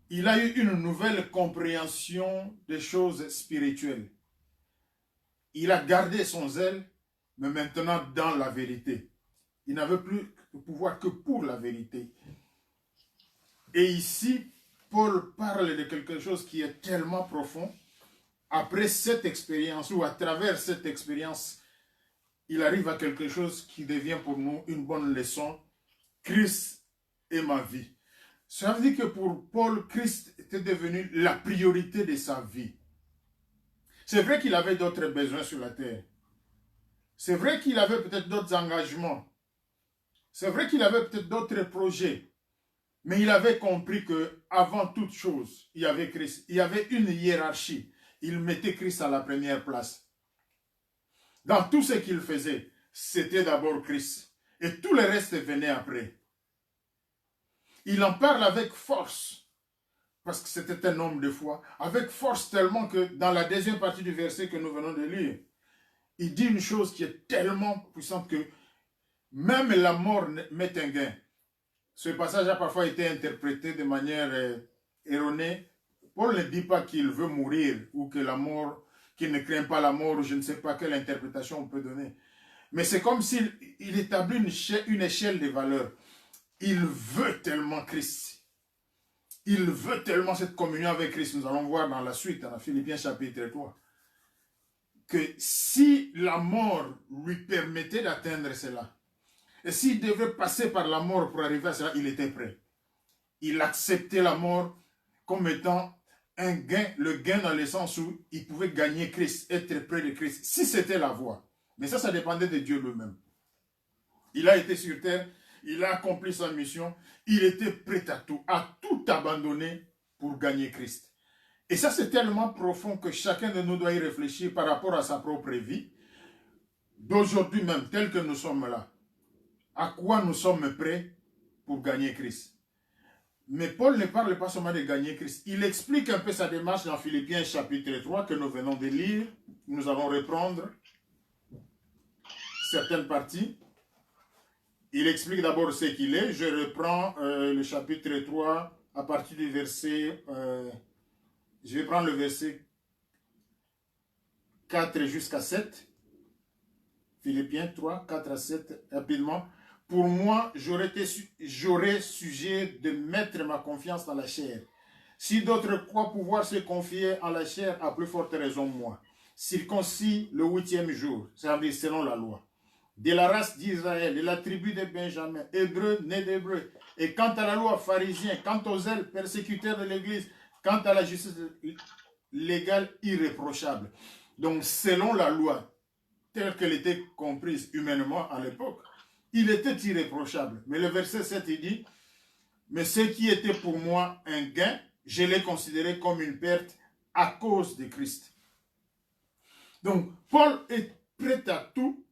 Il a eu une nouvelle compréhension des choses spirituelles. Il a gardé son zèle, mais maintenant dans la vérité. Il n'avait plus de pouvoir que pour la vérité. Et ici, Paul parle de quelque chose qui est tellement profond. Après cette expérience, ou à travers cette expérience, il arrive à quelque chose qui devient pour nous une bonne leçon. Christ est ma vie. Ça veut dire que pour Paul, Christ était devenu la priorité de sa vie. C'est vrai qu'il avait d'autres besoins sur la terre. C'est vrai qu'il avait peut-être d'autres engagements. C'est vrai qu'il avait peut-être d'autres projets. Mais il avait compris que avant toute chose, il y avait Christ. Il y avait une hiérarchie. Il mettait Christ à la première place. Dans tout ce qu'il faisait, c'était d'abord Christ. Et tout le reste venait après. Il en parle avec force, parce que c'était un homme de foi, avec force tellement que dans la deuxième partie du verset que nous venons de lire, il dit une chose qui est tellement puissante que même la mort met un gain. Ce passage a parfois été interprété de manière erronée. Paul ne dit pas qu'il veut mourir ou que la mort, qu'il ne craint pas la mort, ou je ne sais pas quelle interprétation on peut donner. Mais c'est comme s'il établit une échelle de valeurs. Il veut tellement Christ. Il veut tellement cette communion avec Christ. Nous allons voir dans la suite, dans Philippiens chapitre 3, que si la mort lui permettait d'atteindre cela, et s'il devait passer par la mort pour arriver à cela, il était prêt. Il acceptait la mort comme étant un gain, le gain dans le sens où il pouvait gagner Christ, être près de Christ, si c'était la voie. Mais ça dépendait de Dieu lui-même. Il a été sur terre, il a accompli sa mission, il était prêt à tout abandonner pour gagner Christ. Et ça, c'est tellement profond que chacun de nous doit y réfléchir par rapport à sa propre vie, d'aujourd'hui même, tel que nous sommes là, à quoi nous sommes prêts pour gagner Christ. Mais Paul ne parle pas seulement de gagner Christ. Il explique un peu sa démarche dans Philippiens chapitre 3 que nous venons de lire. Nous allons reprendre certaines parties. Il explique d'abord ce qu'il est. Je reprends le chapitre 3 à partir du verset... je vais prendre le verset 4 jusqu'à 7. Philippiens 3, 4 à 7, rapidement. Pour moi, j'aurais sujet de mettre ma confiance dans la chair. Si d'autres croient pouvoir se confier en la chair, à plus forte raison moi. Circoncis le 8e jour, c'est-à-dire selon la loi. De la race d'Israël, de la tribu de Benjamin, hébreu, né d'hébreu. Et quant à la loi, pharisien, quant aux zèles, persécuteurs de l'Église, quant à la justice légale, irréprochable. Donc, selon la loi, telle qu'elle était comprise humainement à l'époque, il était irréprochable. Mais le verset 7, il dit, « Mais ce qui était pour moi un gain, je l'ai considéré comme une perte à cause de Christ. » Donc, Paul est prêt à tout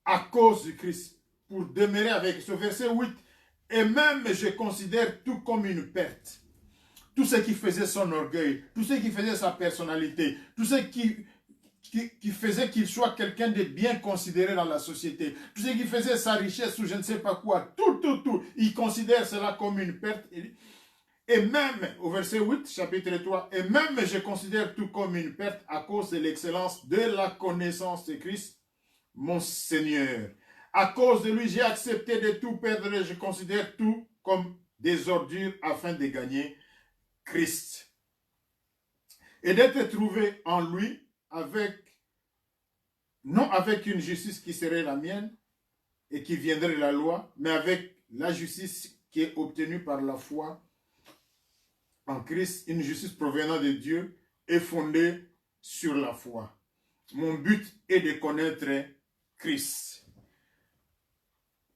à cause de Christ, pour demeurer avec ce verset 8. « Et même je considère tout comme une perte. » Tout ce qui faisait son orgueil, tout ce qui faisait sa personnalité, tout ce qui faisait qu'il soit quelqu'un de bien considéré dans la société, tout ce qui faisait sa richesse ou je ne sais pas quoi, tout, il considère cela comme une perte. Et même, au verset 8, chapitre 3, et même je considère tout comme une perte à cause de l'excellence de la connaissance de Christ, mon Seigneur. À cause de lui, j'ai accepté de tout perdre et je considère tout comme des ordures afin de gagner Christ. Et d'être trouvé en lui non avec une justice qui serait la mienne et qui viendrait de la loi, mais avec la justice qui est obtenue par la foi en Christ, une justice provenant de Dieu et fondée sur la foi. Mon but est de connaître Christ.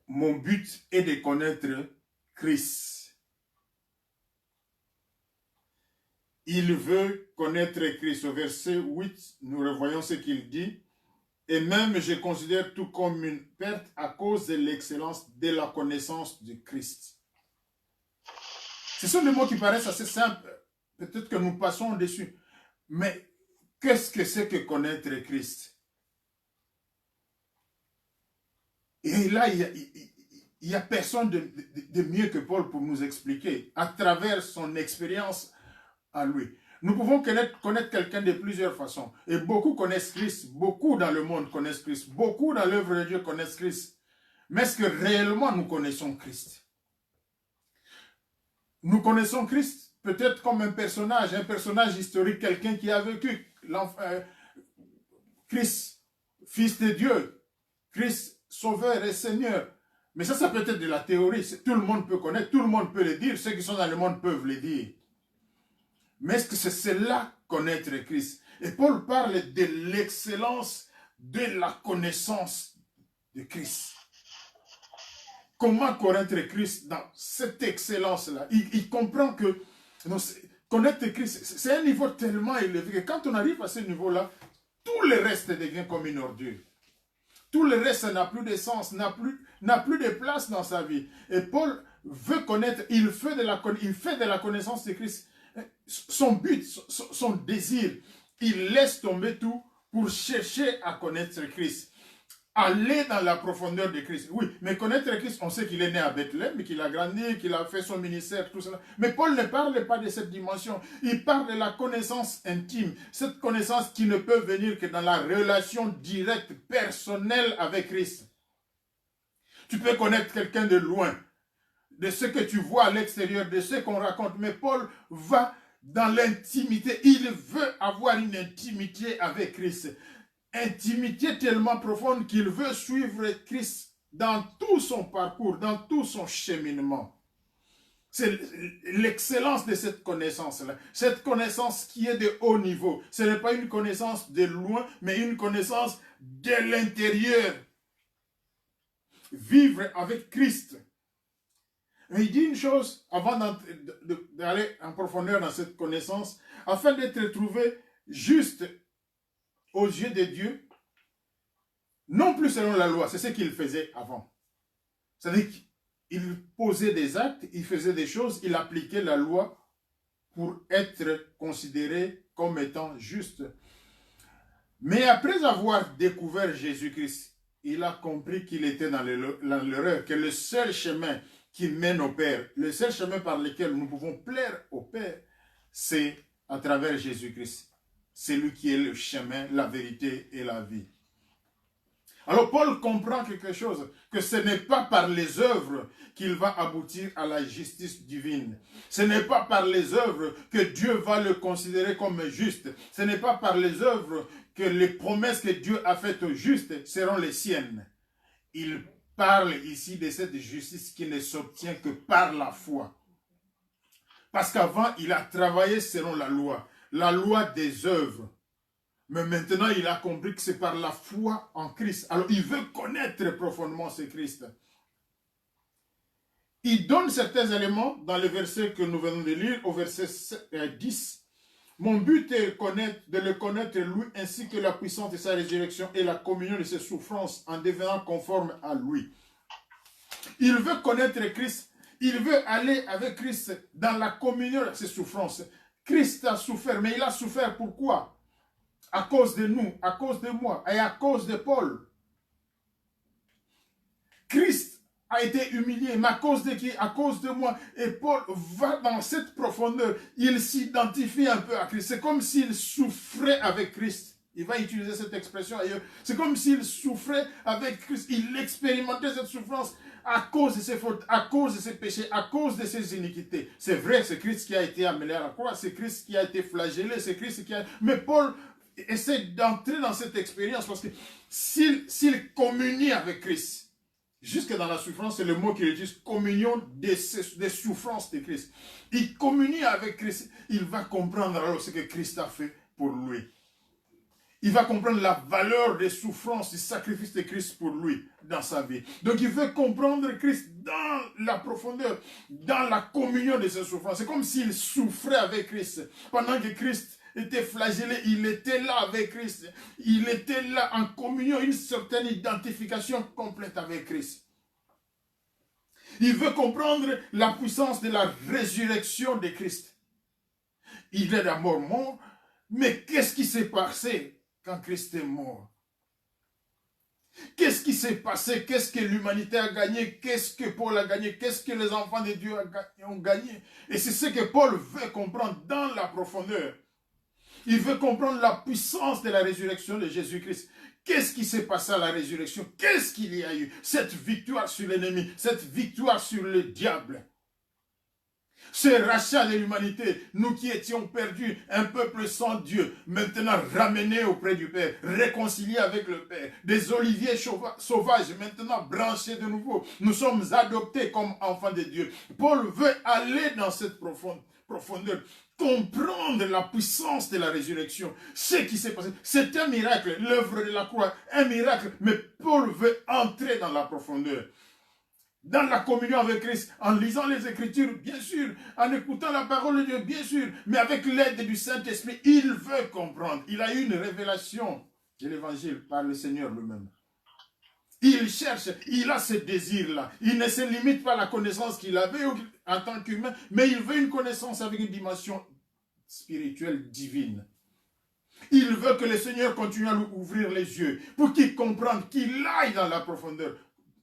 Mon but est de connaître Christ. Il veut connaître Christ. Au verset 8, nous revoyons ce qu'il dit. Et même je considère tout comme une perte à cause de l'excellence de la connaissance de Christ. Ce sont des mots qui paraissent assez simples. Peut-être que nous passons dessus. Mais qu'est-ce que c'est que connaître Christ? Et là, il n'y a personne de mieux que Paul pour nous expliquer, à travers son expérience à lui. Nous pouvons connaître quelqu'un de plusieurs façons. Et beaucoup connaissent Christ. Beaucoup dans le monde connaissent Christ. Beaucoup dans l'œuvre de Dieu connaissent Christ. Mais est-ce que réellement nous connaissons Christ? Nous connaissons Christ peut-être comme un personnage historique, quelqu'un qui a vécu. Christ, Fils de Dieu. Christ, Sauveur et Seigneur. Mais ça peut être de la théorie. Tout le monde peut connaître, tout le monde peut le dire. Ceux qui sont dans le monde peuvent le dire. Mais est-ce que c'est cela, connaître Christ? Et Paul parle de l'excellence de la connaissance de Christ. Comment connaître Christ dans cette excellence-là? Il comprend que connaître Christ, c'est un niveau tellement élevé que quand on arrive à ce niveau-là, tout le reste devient comme une ordure. Tout le reste n'a plus de sens, n'a plus de place dans sa vie. Et Paul veut connaître, il fait de la connaissance de Christ son but, son désir. Il laisse tomber tout pour chercher à connaître Christ. Aller dans la profondeur de Christ. Oui, mais connaître Christ, on sait qu'il est né à Bethléem, qu'il a grandi, qu'il a fait son ministère, tout cela. Mais Paul ne parle pas de cette dimension. Il parle de la connaissance intime. Cette connaissance qui ne peut venir que dans la relation directe, personnelle avec Christ. Tu peux connaître quelqu'un de loin, de ce que tu vois à l'extérieur, de ce qu'on raconte. Mais Paul va dans l'intimité. Il veut avoir une intimité avec Christ. Intimité tellement profonde qu'il veut suivre Christ dans tout son parcours, dans tout son cheminement. C'est l'excellence de cette connaissance-là. Cette connaissance qui est de haut niveau. Ce n'est pas une connaissance de loin, mais une connaissance de l'intérieur. Vivre avec Christ. Mais il dit une chose avant d'aller en profondeur dans cette connaissance, afin d'être trouvé juste aux yeux de Dieu, Non plus selon la loi, c'est ce qu'il faisait avant. C'est-à-dire qu'il posait des actes, il faisait des choses, il appliquait la loi pour être considéré comme étant juste. Mais après avoir découvert Jésus-Christ, il a compris qu'il était dans l'erreur, que le seul chemin qui mène au Père, le seul chemin par lequel nous pouvons plaire au Père, c'est à travers Jésus-Christ. C'est lui qui est le chemin, la vérité et la vie. Alors Paul comprend quelque chose, que ce n'est pas par les œuvres qu'il va aboutir à la justice divine. Ce n'est pas par les œuvres que Dieu va le considérer comme juste. Ce n'est pas par les œuvres que les promesses que Dieu a faites aux justes seront les siennes. Il parle ici de cette justice qui ne s'obtient que par la foi. Parce qu'avant, il a travaillé selon la loi des œuvres. Mais maintenant, il a compris que c'est par la foi en Christ. Alors, il veut connaître profondément ce Christ. Il donne certains éléments dans le verset que nous venons de lire, au verset 10. Mon but est de le connaître, lui, ainsi que la puissance de sa résurrection et la communion de ses souffrances en devenant conforme à lui. Il veut connaître Christ. Il veut aller avec Christ dans la communion de ses souffrances. Christ a souffert, mais il a souffert pourquoi? À cause de nous, à cause de moi et à cause de Paul. Christ a été humilié, mais à cause de qui? À cause de moi. Et Paul va dans cette profondeur. Il s'identifie un peu à Christ. C'est comme s'il souffrait avec Christ. Il va utiliser cette expression ailleurs. C'est comme s'il souffrait avec Christ. Il expérimentait cette souffrance à cause de ses fautes, à cause de ses péchés, à cause de ses iniquités. C'est vrai, c'est Christ qui a été amené à la croix, c'est Christ qui a été flagellé, c'est Christ qui a... Mais Paul essaie d'entrer dans cette expérience parce que s'il communie avec Christ, jusque dans la souffrance, c'est le mot qu'il utilise, communion des souffrances de Christ. Il communie avec Christ, il va comprendre alors ce que Christ a fait pour lui. Il va comprendre la valeur des souffrances, du sacrifice de Christ pour lui dans sa vie. Donc il veut comprendre Christ dans la profondeur, dans la communion de ses souffrances. C'est comme s'il souffrait avec Christ. Pendant que Christ était flagellé, il était là avec Christ. Il était là en communion, une certaine identification complète avec Christ. Il veut comprendre la puissance de la résurrection de Christ. Il est d'abord mort, mais qu'est-ce qui s'est passé quand Christ est mort? Qu'est-ce qui s'est passé? Qu'est-ce que l'humanité a gagné? Qu'est-ce que Paul a gagné? Qu'est-ce que les enfants de Dieu ont gagné? Et c'est ce que Paul veut comprendre dans la profondeur. Il veut comprendre la puissance de la résurrection de Jésus-Christ. Qu'est-ce qui s'est passé à la résurrection? Qu'est-ce qu'il y a eu? Cette victoire sur l'ennemi, cette victoire sur le diable. Ce rachat de l'humanité, nous qui étions perdus, un peuple sans Dieu, maintenant ramené auprès du Père, réconcilié avec le Père, des oliviers sauvages, maintenant branchés de nouveau, nous sommes adoptés comme enfants de Dieu. Paul veut aller dans cette profondeur, comprendre la puissance de la résurrection, ce qui s'est passé. C'est un miracle, l'œuvre de la croix, un miracle, mais Paul veut entrer dans la profondeur. Dans la communion avec Christ, en lisant les Écritures, bien sûr, en écoutant la parole de Dieu, bien sûr, mais avec l'aide du Saint-Esprit, il veut comprendre. Il a eu une révélation de l'Évangile par le Seigneur lui-même. Il cherche, il a ce désir-là. Il ne se limite pas à la connaissance qu'il avait en tant qu'humain, mais il veut une connaissance avec une dimension spirituelle divine. Il veut que le Seigneur continue à lui ouvrir les yeux pour qu'il comprenne, qu'il aille dans la profondeur.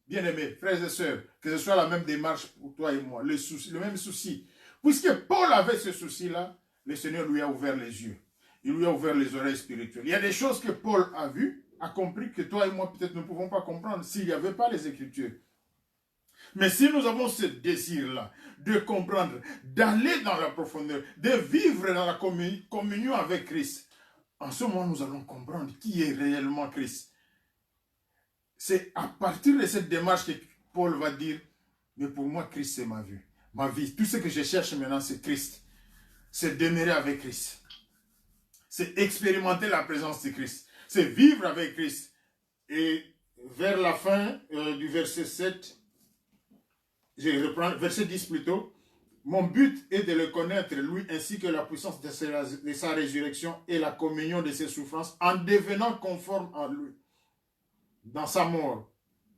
Bien-aimés, frères et sœurs, que ce soit la même démarche pour toi et moi, le même souci. Puisque Paul avait ce souci-là, le Seigneur lui a ouvert les yeux. Il lui a ouvert les oreilles spirituelles. Il y a des choses que Paul a vues, a compris, que toi et moi peut-être ne pouvons pas comprendre s'il n'y avait pas les Écritures. Mais si nous avons ce désir-là de comprendre, d'aller dans la profondeur, de vivre dans la communion avec Christ, en ce moment nous allons comprendre qui est réellement Christ. C'est à partir de cette démarche que Paul va dire, mais pour moi, Christ, c'est ma vie. Ma vie, tout ce que je cherche maintenant, c'est Christ. C'est demeurer avec Christ. C'est expérimenter la présence de Christ. C'est vivre avec Christ. Et vers la fin du verset 7, je reprends, verset 10 plutôt, mon but est de le connaître, lui, ainsi que la puissance de sa résurrection et la communion de ses souffrances, en devenant conforme à lui. dans sa mort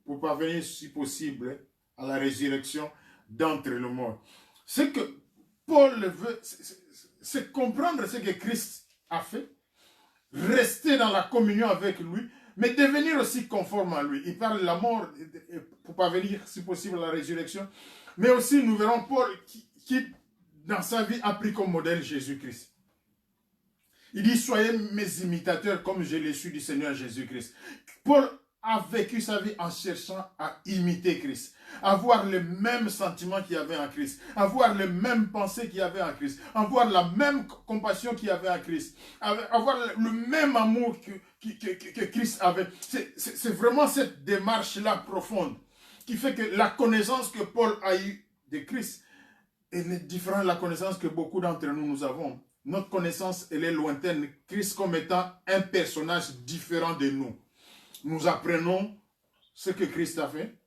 pour parvenir, si possible, à la résurrection d'entre les morts. Ce que Paul veut, c'est comprendre ce que Christ a fait, rester dans la communion avec lui, mais devenir aussi conforme à lui. Il parle de la mort pour parvenir, si possible, à la résurrection. Mais aussi, nous verrons Paul qui dans sa vie, a pris comme modèle Jésus-Christ. Il dit, soyez mes imitateurs comme je l'ai su du Seigneur Jésus-Christ. Paul a vécu sa vie en cherchant à imiter Christ, avoir les mêmes sentiments qu'il y avait en Christ, avoir les mêmes pensées qu'il y avait en Christ, avoir la même compassion qu'il y avait en Christ, avoir le même amour que Christ avait. C'est vraiment cette démarche-là profonde qui fait que la connaissance que Paul a eue de Christ, elle est différente de la connaissance que beaucoup d'entre nous avons. Notre connaissance, elle est lointaine. Christ comme étant un personnage différent de nous. Nous apprenons ce que Christ a fait.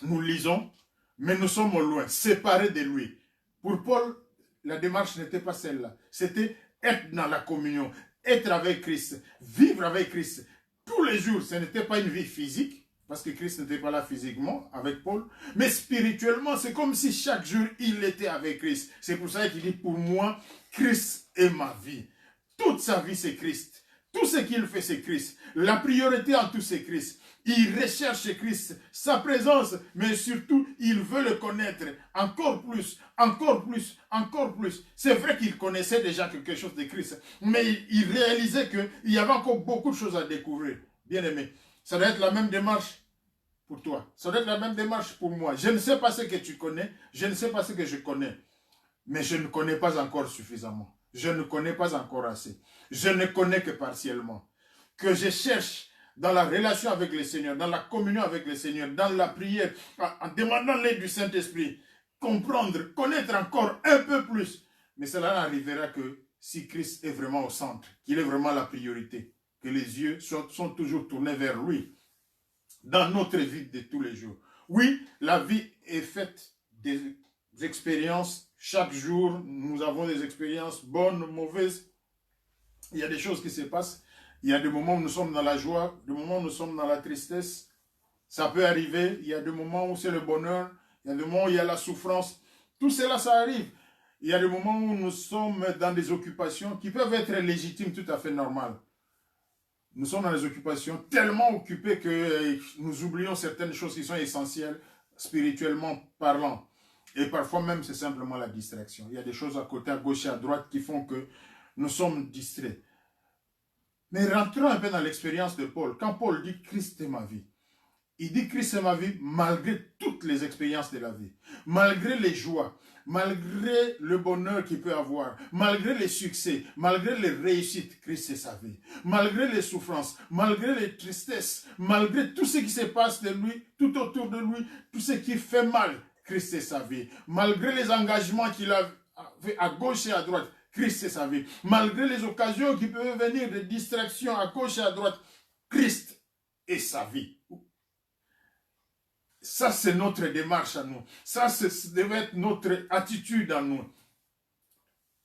Nous lisons, mais nous sommes loin, séparés de lui. Pour Paul, la démarche n'était pas celle-là. C'était être dans la communion, être avec Christ, vivre avec Christ. Tous les jours, ce n'était pas une vie physique, parce que Christ n'était pas là physiquement avec Paul, mais spirituellement, c'est comme si chaque jour, il était avec Christ. C'est pour ça qu'il dit, pour moi, Christ est ma vie. Toute sa vie, c'est Christ. Tout ce qu'il fait, c'est Christ. La priorité en tout, c'est Christ. Il recherche Christ, sa présence, mais surtout, il veut le connaître encore plus, encore plus, encore plus. C'est vrai qu'il connaissait déjà quelque chose de Christ, mais il réalisait qu'il y avait encore beaucoup de choses à découvrir. Bien aimé, ça doit être la même démarche pour toi. Ça doit être la même démarche pour moi. Je ne sais pas ce que tu connais, je ne sais pas ce que je connais, mais je ne connais pas encore suffisamment. Je ne connais pas encore assez. Je ne connais que partiellement. Que je cherche dans la relation avec le Seigneur, dans la communion avec le Seigneur, dans la prière, en demandant l'aide du Saint-Esprit, comprendre, connaître encore un peu plus. Mais cela n'arrivera que si Christ est vraiment au centre, qu'il est vraiment la priorité, que les yeux sont toujours tournés vers lui, dans notre vie de tous les jours. Oui, la vie est faite des expériences. Chaque jour, nous avons des expériences bonnes, mauvaises. Il y a des choses qui se passent. Il y a des moments où nous sommes dans la joie, des moments où nous sommes dans la tristesse. Ça peut arriver. Il y a des moments où c'est le bonheur. Il y a des moments où il y a la souffrance. Tout cela, ça arrive. Il y a des moments où nous sommes dans des occupations qui peuvent être légitimes, tout à fait normales. Nous sommes dans des occupations tellement occupées que nous oublions certaines choses qui sont essentielles, spirituellement parlant. Et parfois même, c'est simplement la distraction. Il y a des choses à côté, à gauche et à droite qui font que nous sommes distraits. Mais rentrons un peu dans l'expérience de Paul. Quand Paul dit « Christ est ma vie », il dit « Christ est ma vie » malgré toutes les expériences de la vie, malgré les joies, malgré le bonheur qu'il peut avoir, malgré les succès, malgré les réussites, Christ est sa vie, malgré les souffrances, malgré les tristesses, malgré tout ce qui se passe de lui, tout autour de lui, tout ce qui fait mal, Christ est sa vie, malgré les engagements qu'il a fait à gauche et à droite, Christ est sa vie. Malgré les occasions qui peuvent venir de distractions à gauche et à droite, Christ est sa vie. Ça, c'est notre démarche à nous. Ça, devait être notre attitude à nous.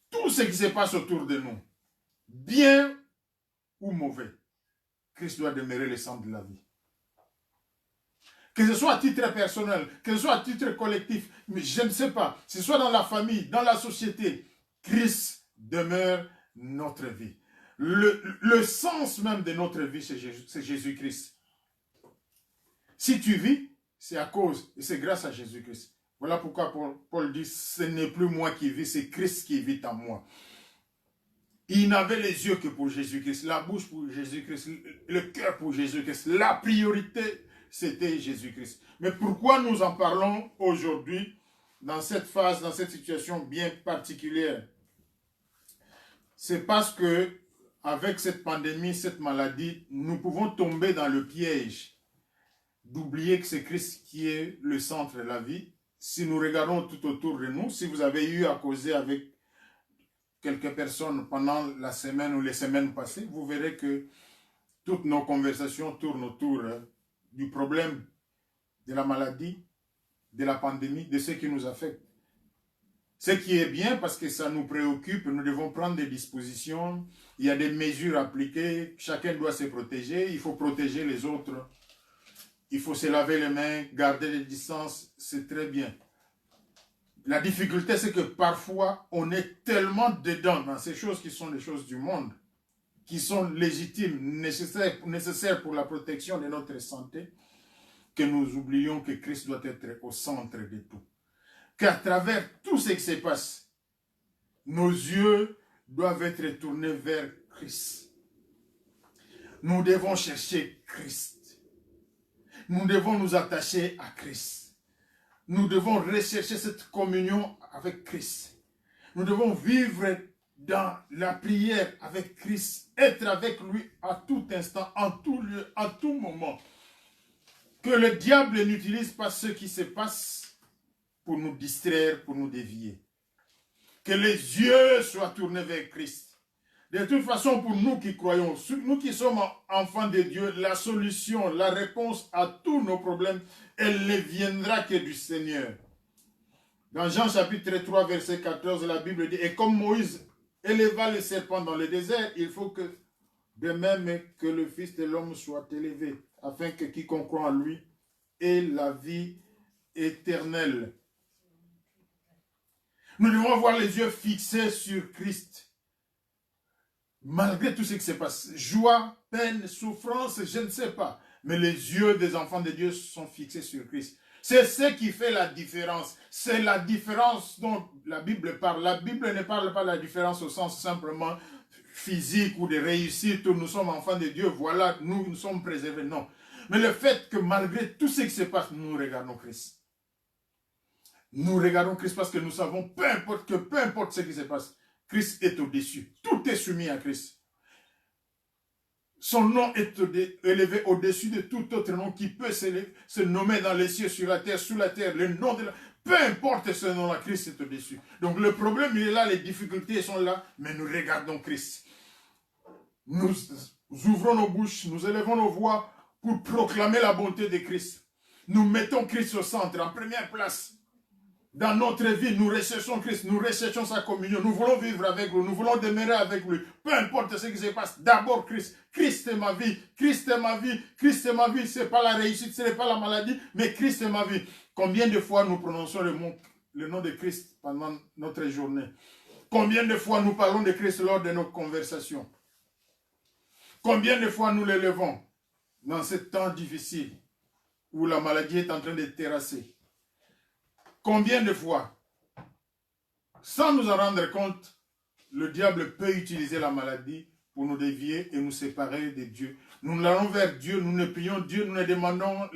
Tout ce qui se passe autour de nous, bien ou mauvais, Christ doit demeurer le centre de la vie. Que ce soit à titre personnel, que ce soit à titre collectif, mais je ne sais pas, que ce soit dans la famille, dans la société, Christ demeure notre vie. Le sens même de notre vie, c'est Jésus-Christ. Si tu vis, c'est à cause et c'est grâce à Jésus-Christ. Voilà pourquoi Paul dit, ce n'est plus moi qui vis, c'est Christ qui vit en moi. Il n'avait les yeux que pour Jésus-Christ, la bouche pour Jésus-Christ, le cœur pour Jésus-Christ. La priorité, c'était Jésus-Christ. Mais pourquoi nous en parlons aujourd'hui, dans cette phase, dans cette situation bien particulière? C'est parce que, avec cette pandémie, cette maladie, nous pouvons tomber dans le piège d'oublier que c'est Christ qui est le centre de la vie. Si nous regardons tout autour de nous, si vous avez eu à causer avec quelques personnes pendant la semaine ou les semaines passées, vous verrez que toutes nos conversations tournent autour du problème de la maladie, de la pandémie, de ce qui nous affecte. Ce qui est bien parce que ça nous préoccupe, nous devons prendre des dispositions, il y a des mesures appliquées, chacun doit se protéger, il faut protéger les autres, il faut se laver les mains, garder les distances, c'est très bien. La difficulté, c'est que parfois, on est tellement dedans dans ces choses qui sont les choses du monde, qui sont légitimes, nécessaires pour la protection de notre santé, que nous oublions que Christ doit être au centre de tout. Qu'à travers tout ce qui se passe, nos yeux doivent être tournés vers Christ. Nous devons chercher Christ. Nous devons nous attacher à Christ. Nous devons rechercher cette communion avec Christ. Nous devons vivre dans la prière avec Christ, être avec lui à tout instant, en tout lieu, à tout moment. Que le diable n'utilise pas ce qui se passe pour nous distraire, pour nous dévier. Que les yeux soient tournés vers Christ. De toute façon, pour nous qui croyons, nous qui sommes enfants de Dieu, la solution, la réponse à tous nos problèmes, elle ne viendra que du Seigneur. Dans Jean chapitre 3, verset 14, la Bible dit, et comme Moïse éleva le serpent dans le désert, il faut que de même que le Fils de l'homme soit élevé, afin que quiconque croit en lui ait la vie éternelle. Nous devons avoir les yeux fixés sur Christ. Malgré tout ce qui se passe, joie, peine, souffrance, je ne sais pas. Mais les yeux des enfants de Dieu sont fixés sur Christ. C'est ce qui fait la différence. C'est la différence dont la Bible parle. La Bible ne parle pas de la différence au sens simplement physique ou de réussite où nous sommes enfants de Dieu. Voilà, nous sommes préservés. Non. Mais le fait que malgré tout ce qui se passe, nous regardons Christ. Nous regardons Christ parce que nous savons, peu importe ce qui se passe, Christ est au-dessus. Tout est soumis à Christ. Son nom est élevé au-dessus de tout autre nom qui peut se nommer dans les cieux, sur la terre, sous la terre. Le nom de la... Peu importe ce nom-là, Christ est au-dessus. Donc le problème, il est là, les difficultés sont là, mais nous regardons Christ. Nous ouvrons nos bouches, nous élevons nos voix pour proclamer la bonté de Christ. Nous mettons Christ au centre, en première place. Dans notre vie, nous recherchons Christ, nous recherchons sa communion, nous voulons vivre avec lui, nous voulons demeurer avec lui. Peu importe ce qui se passe, d'abord Christ. Christ est ma vie, Christ est ma vie, Christ est ma vie. Ce n'est pas la réussite, ce n'est pas la maladie, mais Christ est ma vie. Combien de fois nous prononçons le nom de Christ pendant notre journée? Combien de fois nous parlons de Christ lors de nos conversations? Combien de fois nous l'élevons dans ce temps difficile où la maladie est en train de terrasser? Combien de fois, sans nous en rendre compte, le diable peut utiliser la maladie pour nous dévier et nous séparer de Dieu. Nous allons vers Dieu, nous ne prions Dieu, nous ne demandons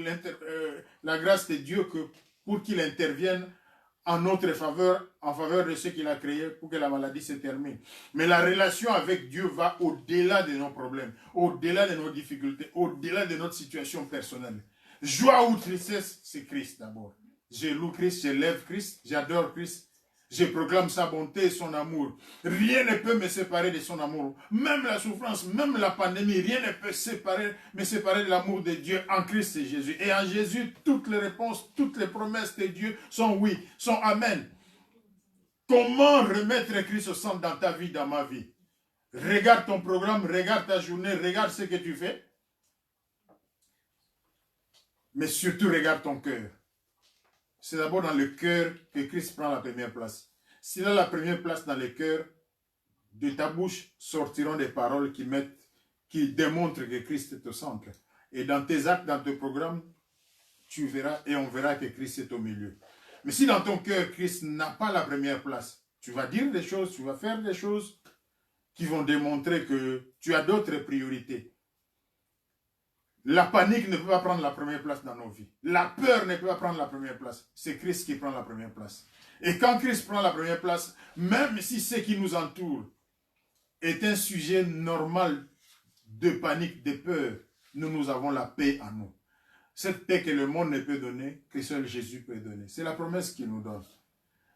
la grâce de Dieu que pour qu'il intervienne en notre faveur, en faveur de ceux qu'il a créés pour que la maladie se termine. Mais la relation avec Dieu va au-delà de nos problèmes, au-delà de nos difficultés, au-delà de notre situation personnelle. Joie ou tristesse, c'est Christ d'abord. Je loue Christ, j'élève Christ, j'adore Christ. Je proclame sa bonté et son amour. Rien ne peut me séparer de son amour. Même la souffrance, même la pandémie, rien ne peut me séparer de l'amour de Dieu en Christ et Jésus. Et en Jésus, toutes les réponses, toutes les promesses de Dieu sont oui, sont amen. Comment remettre Christ au centre dans ta vie, dans ma vie? Regarde ton programme, regarde ta journée, regarde ce que tu fais. Mais surtout, regarde ton cœur. C'est d'abord dans le cœur que Christ prend la première place. S'il a la première place dans le cœur, de ta bouche sortiront des paroles qui démontrent que Christ est au centre. Et dans tes actes, dans tes programmes, tu verras et on verra que Christ est au milieu. Mais si dans ton cœur, Christ n'a pas la première place, tu vas dire des choses, tu vas faire des choses qui vont démontrer que tu as d'autres priorités. La panique ne peut pas prendre la première place dans nos vies. La peur ne peut pas prendre la première place. C'est Christ qui prend la première place. Et quand Christ prend la première place, même si ce qui nous entoure est un sujet normal de panique, de peur, nous avons la paix en nous. Cette paix que le monde ne peut donner, que seul Jésus peut donner. C'est la promesse qu'il nous donne.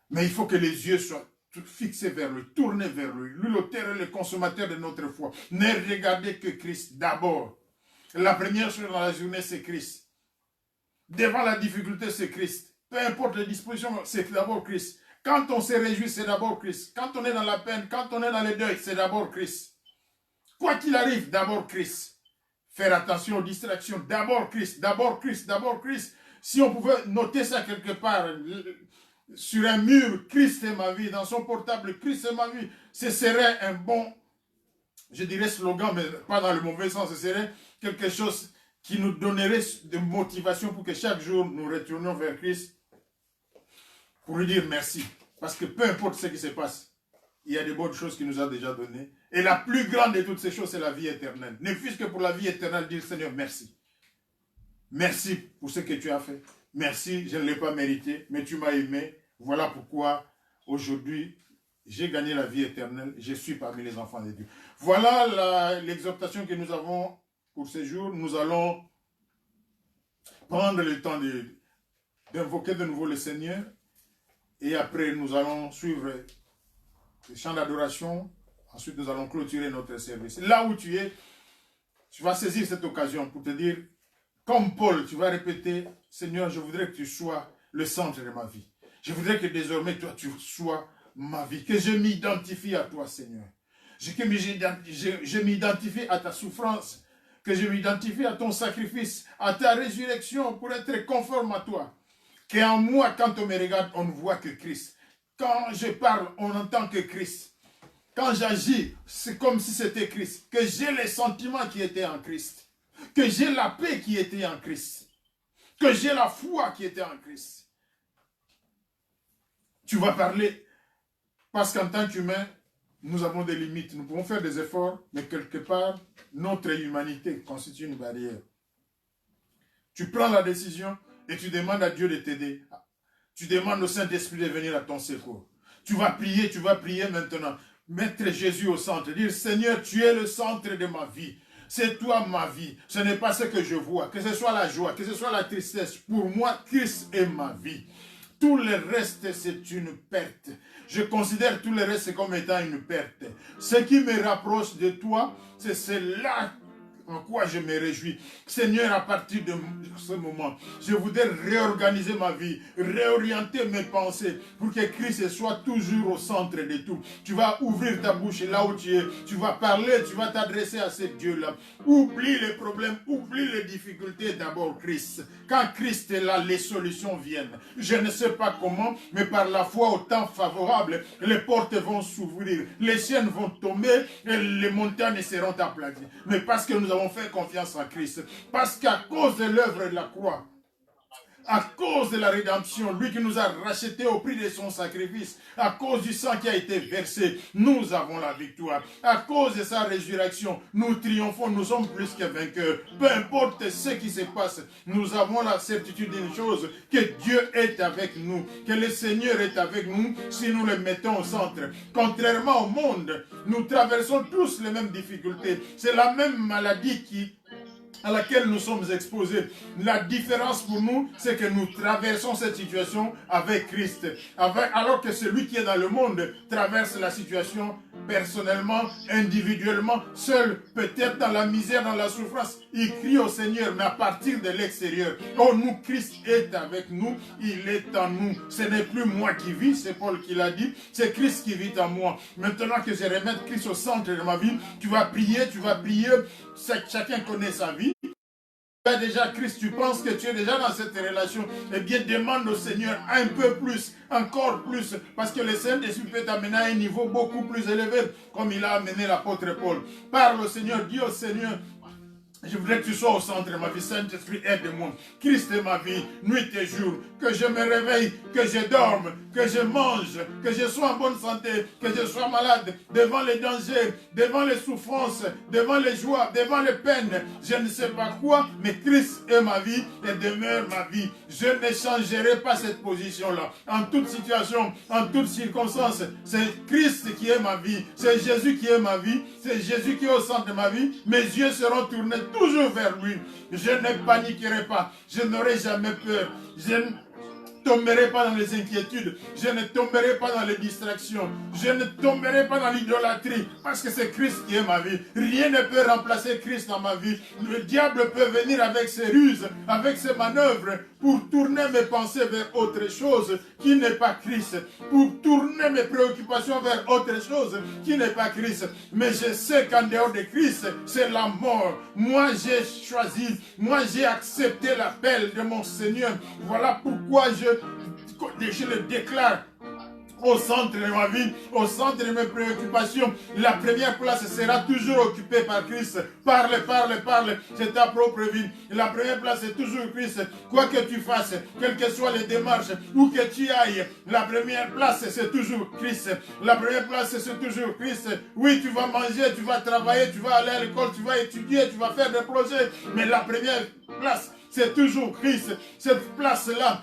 Mais il faut que les yeux soient fixés vers lui, tournés vers lui. Lui, l'auteur et le consommateur de notre foi. Ne regardez que Christ d'abord. La première chose dans la journée, c'est Christ. Devant la difficulté, c'est Christ. Peu importe les dispositions, c'est d'abord Christ. Quand on se réjouit, c'est d'abord Christ. Quand on est dans la peine, quand on est dans le deuil, c'est d'abord Christ. Quoi qu'il arrive, d'abord Christ. Faire attention aux distractions. D'abord Christ, d'abord Christ, d'abord Christ. Si on pouvait noter ça quelque part, sur un mur, Christ est ma vie. Dans son portable, Christ est ma vie. Ce serait un bon, je dirais slogan, mais pas dans le mauvais sens. Ce serait quelque chose qui nous donnerait de motivation pour que chaque jour nous retournions vers Christ pour lui dire merci. Parce que peu importe ce qui se passe, il y a des bonnes choses qu'il nous a déjà données. Et la plus grande de toutes ces choses, c'est la vie éternelle. Ne fût-ce que pour la vie éternelle, dire Seigneur, merci. Merci pour ce que tu as fait. Merci, je ne l'ai pas mérité, mais tu m'as aimé. Voilà pourquoi aujourd'hui, j'ai gagné la vie éternelle. Je suis parmi les enfants de Dieu. Voilà l'exhortation que nous avons pour ce jour. Nous allons prendre le temps d'invoquer de nouveau le Seigneur. Et après, nous allons suivre les chants d'adoration. Ensuite, nous allons clôturer notre service. Là où tu es, tu vas saisir cette occasion pour te dire, comme Paul, tu vas répéter, Seigneur, je voudrais que tu sois le centre de ma vie. Je voudrais que désormais, toi, tu sois ma vie. Que je m'identifie à toi, Seigneur. Que je m'identifie à ta souffrance. Que je m'identifie à ton sacrifice, à ta résurrection pour être conforme à toi. Qu'en moi, quand on me regarde, on ne voit que Christ. Quand je parle, on n'entend que Christ. Quand j'agis, c'est comme si c'était Christ. Que j'ai les sentiments qui étaient en Christ. Que j'ai la paix qui était en Christ. Que j'ai la foi qui était en Christ. Tu vas parler parce qu'en tant qu'humain, nous avons des limites. Nous pouvons faire des efforts, mais quelque part, notre humanité constitue une barrière. Tu prends la décision et tu demandes à Dieu de t'aider. Tu demandes au Saint-Esprit de venir à ton secours. Tu vas prier maintenant. Mettre Jésus au centre. Dire, Seigneur, tu es le centre de ma vie. C'est toi ma vie. Ce n'est pas ce que je vois. Que ce soit la joie, que ce soit la tristesse. Pour moi, Christ est ma vie. Tout le reste, c'est une perte. Je considère tout le reste comme étant une perte. Ce qui me rapproche de toi, c'est cela en quoi je me réjouis. Seigneur, à partir de ce moment, je voudrais réorganiser ma vie, réorienter mes pensées pour que Christ soit toujours au centre de tout. Tu vas ouvrir ta bouche là où tu es, tu vas parler, tu vas t'adresser à ce Dieu-là. Oublie les problèmes, oublie les difficultés, d'abord Christ. Quand Christ est là, les solutions viennent. Je ne sais pas comment, mais par la foi au temps favorable, les portes vont s'ouvrir, les chaînes vont tomber et les montagnes seront aplaties. Mais parce que nous avons fait confiance en Christ, parce qu'à cause de l'œuvre de la croix, à cause de la rédemption, lui qui nous a rachetés au prix de son sacrifice, à cause du sang qui a été versé, nous avons la victoire. À cause de sa résurrection, nous triomphons, nous sommes plus que vainqueurs. Peu importe ce qui se passe, nous avons la certitude d'une chose, que Dieu est avec nous, que le Seigneur est avec nous si nous le mettons au centre. Contrairement au monde, nous traversons tous les mêmes difficultés. C'est la même maladie à laquelle nous sommes exposés. La différence pour nous, c'est que nous traversons cette situation avec Christ. Alors que celui qui est dans le monde traverse la situation personnellement, individuellement, seul, peut-être dans la misère, dans la souffrance. Il crie au Seigneur, mais à partir de l'extérieur. Oh, nous, Christ est avec nous, il est en nous. Ce n'est plus moi qui vis, c'est Paul qui l'a dit, c'est Christ qui vit en moi. Maintenant que je remets Christ au centre de ma vie, tu vas prier, chacun connaît sa vie. Tu as déjà Christ, tu penses que tu es déjà dans cette relation, eh bien demande au Seigneur un peu plus, encore plus, parce que le Saint-Esprit peut t'amener à un niveau beaucoup plus élevé, comme il a amené l'apôtre Paul. Parle au Seigneur, dis au Seigneur, je voudrais que tu sois au centre de ma vie. Saint-Esprit, aide-moi. Christ est ma vie, nuit et jour. Que je me réveille, que je dorme, que je mange, que je sois en bonne santé, que je sois malade, devant les dangers, devant les souffrances, devant les joies, devant les peines. Je ne sais pas quoi, mais Christ est ma vie et demeure ma vie. Je ne changerai pas cette position-là. En toute situation, en toute circonstance, c'est Christ qui est ma vie. C'est Jésus qui est ma vie. C'est Jésus qui est au centre de ma vie. Mes yeux seront tournés toujours vers lui. Je ne paniquerai pas. Je n'aurai jamais peur. Je ne tomberai pas dans les inquiétudes. Je ne tomberai pas dans les distractions. Je ne tomberai pas dans l'idolâtrie. Parce que c'est Christ qui est ma vie. Rien ne peut remplacer Christ dans ma vie. Le diable peut venir avec ses ruses, avec ses manœuvres, pour tourner mes pensées vers autre chose qui n'est pas Christ, pour tourner mes préoccupations vers autre chose qui n'est pas Christ. Mais je sais qu'en dehors de Christ, c'est la mort. Moi, j'ai choisi, moi, j'ai accepté l'appel de mon Seigneur. Voilà pourquoi je le déclare au centre de ma vie, au centre de mes préoccupations. La première place sera toujours occupée par Christ. Parle, c'est ta propre vie. La première place est toujours Christ. Quoi que tu fasses, quelles que soient les démarches, où que tu ailles, la première place c'est toujours Christ. La première place c'est toujours Christ. Oui, tu vas manger, tu vas travailler, tu vas aller à l'école, tu vas étudier, tu vas faire des projets. Mais la première place c'est toujours Christ. Cette place-là,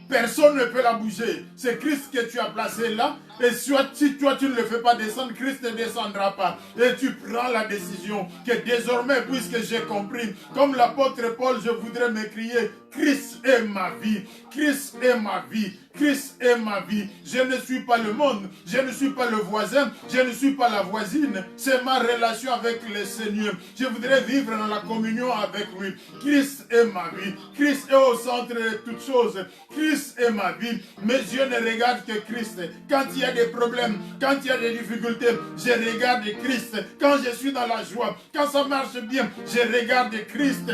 personne ne peut la bouger. C'est Christ que tu as placé là. Et si toi tu ne le fais pas descendre, Christ ne descendra pas. Et tu prends la décision que désormais, puisque j'ai compris, comme l'apôtre Paul, je voudrais m'écrier, Christ est ma vie. Christ est ma vie. Christ est ma vie. Je ne suis pas le monde. Je ne suis pas le voisin. Je ne suis pas la voisine. C'est ma relation avec le Seigneur. Je voudrais vivre dans la communion avec lui. Christ est ma vie. Christ est au centre de toutes choses. Christ est ma vie. Mes yeux ne regardent que Christ. Quand il y a des problèmes, quand il y a des difficultés, je regarde Christ. Quand je suis dans la joie, quand ça marche bien, je regarde Christ.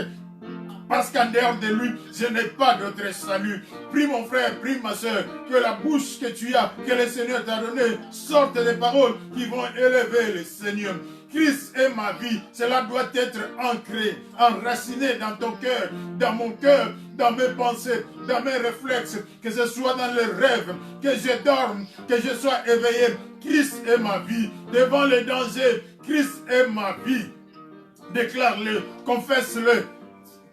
Parce qu'en dehors de lui, je n'ai pas d'autre salut. Prie mon frère, prie ma soeur, que la bouche que tu as, que le Seigneur t'a donnée, sorte des paroles qui vont élever le Seigneur. Christ est ma vie. Cela doit être ancré, enraciné dans ton cœur, dans mon cœur, dans mes pensées, dans mes réflexes, que ce soit dans les rêves, que je dorme, que je sois éveillé. Christ est ma vie. Devant les dangers, Christ est ma vie. Déclare-le, confesse-le.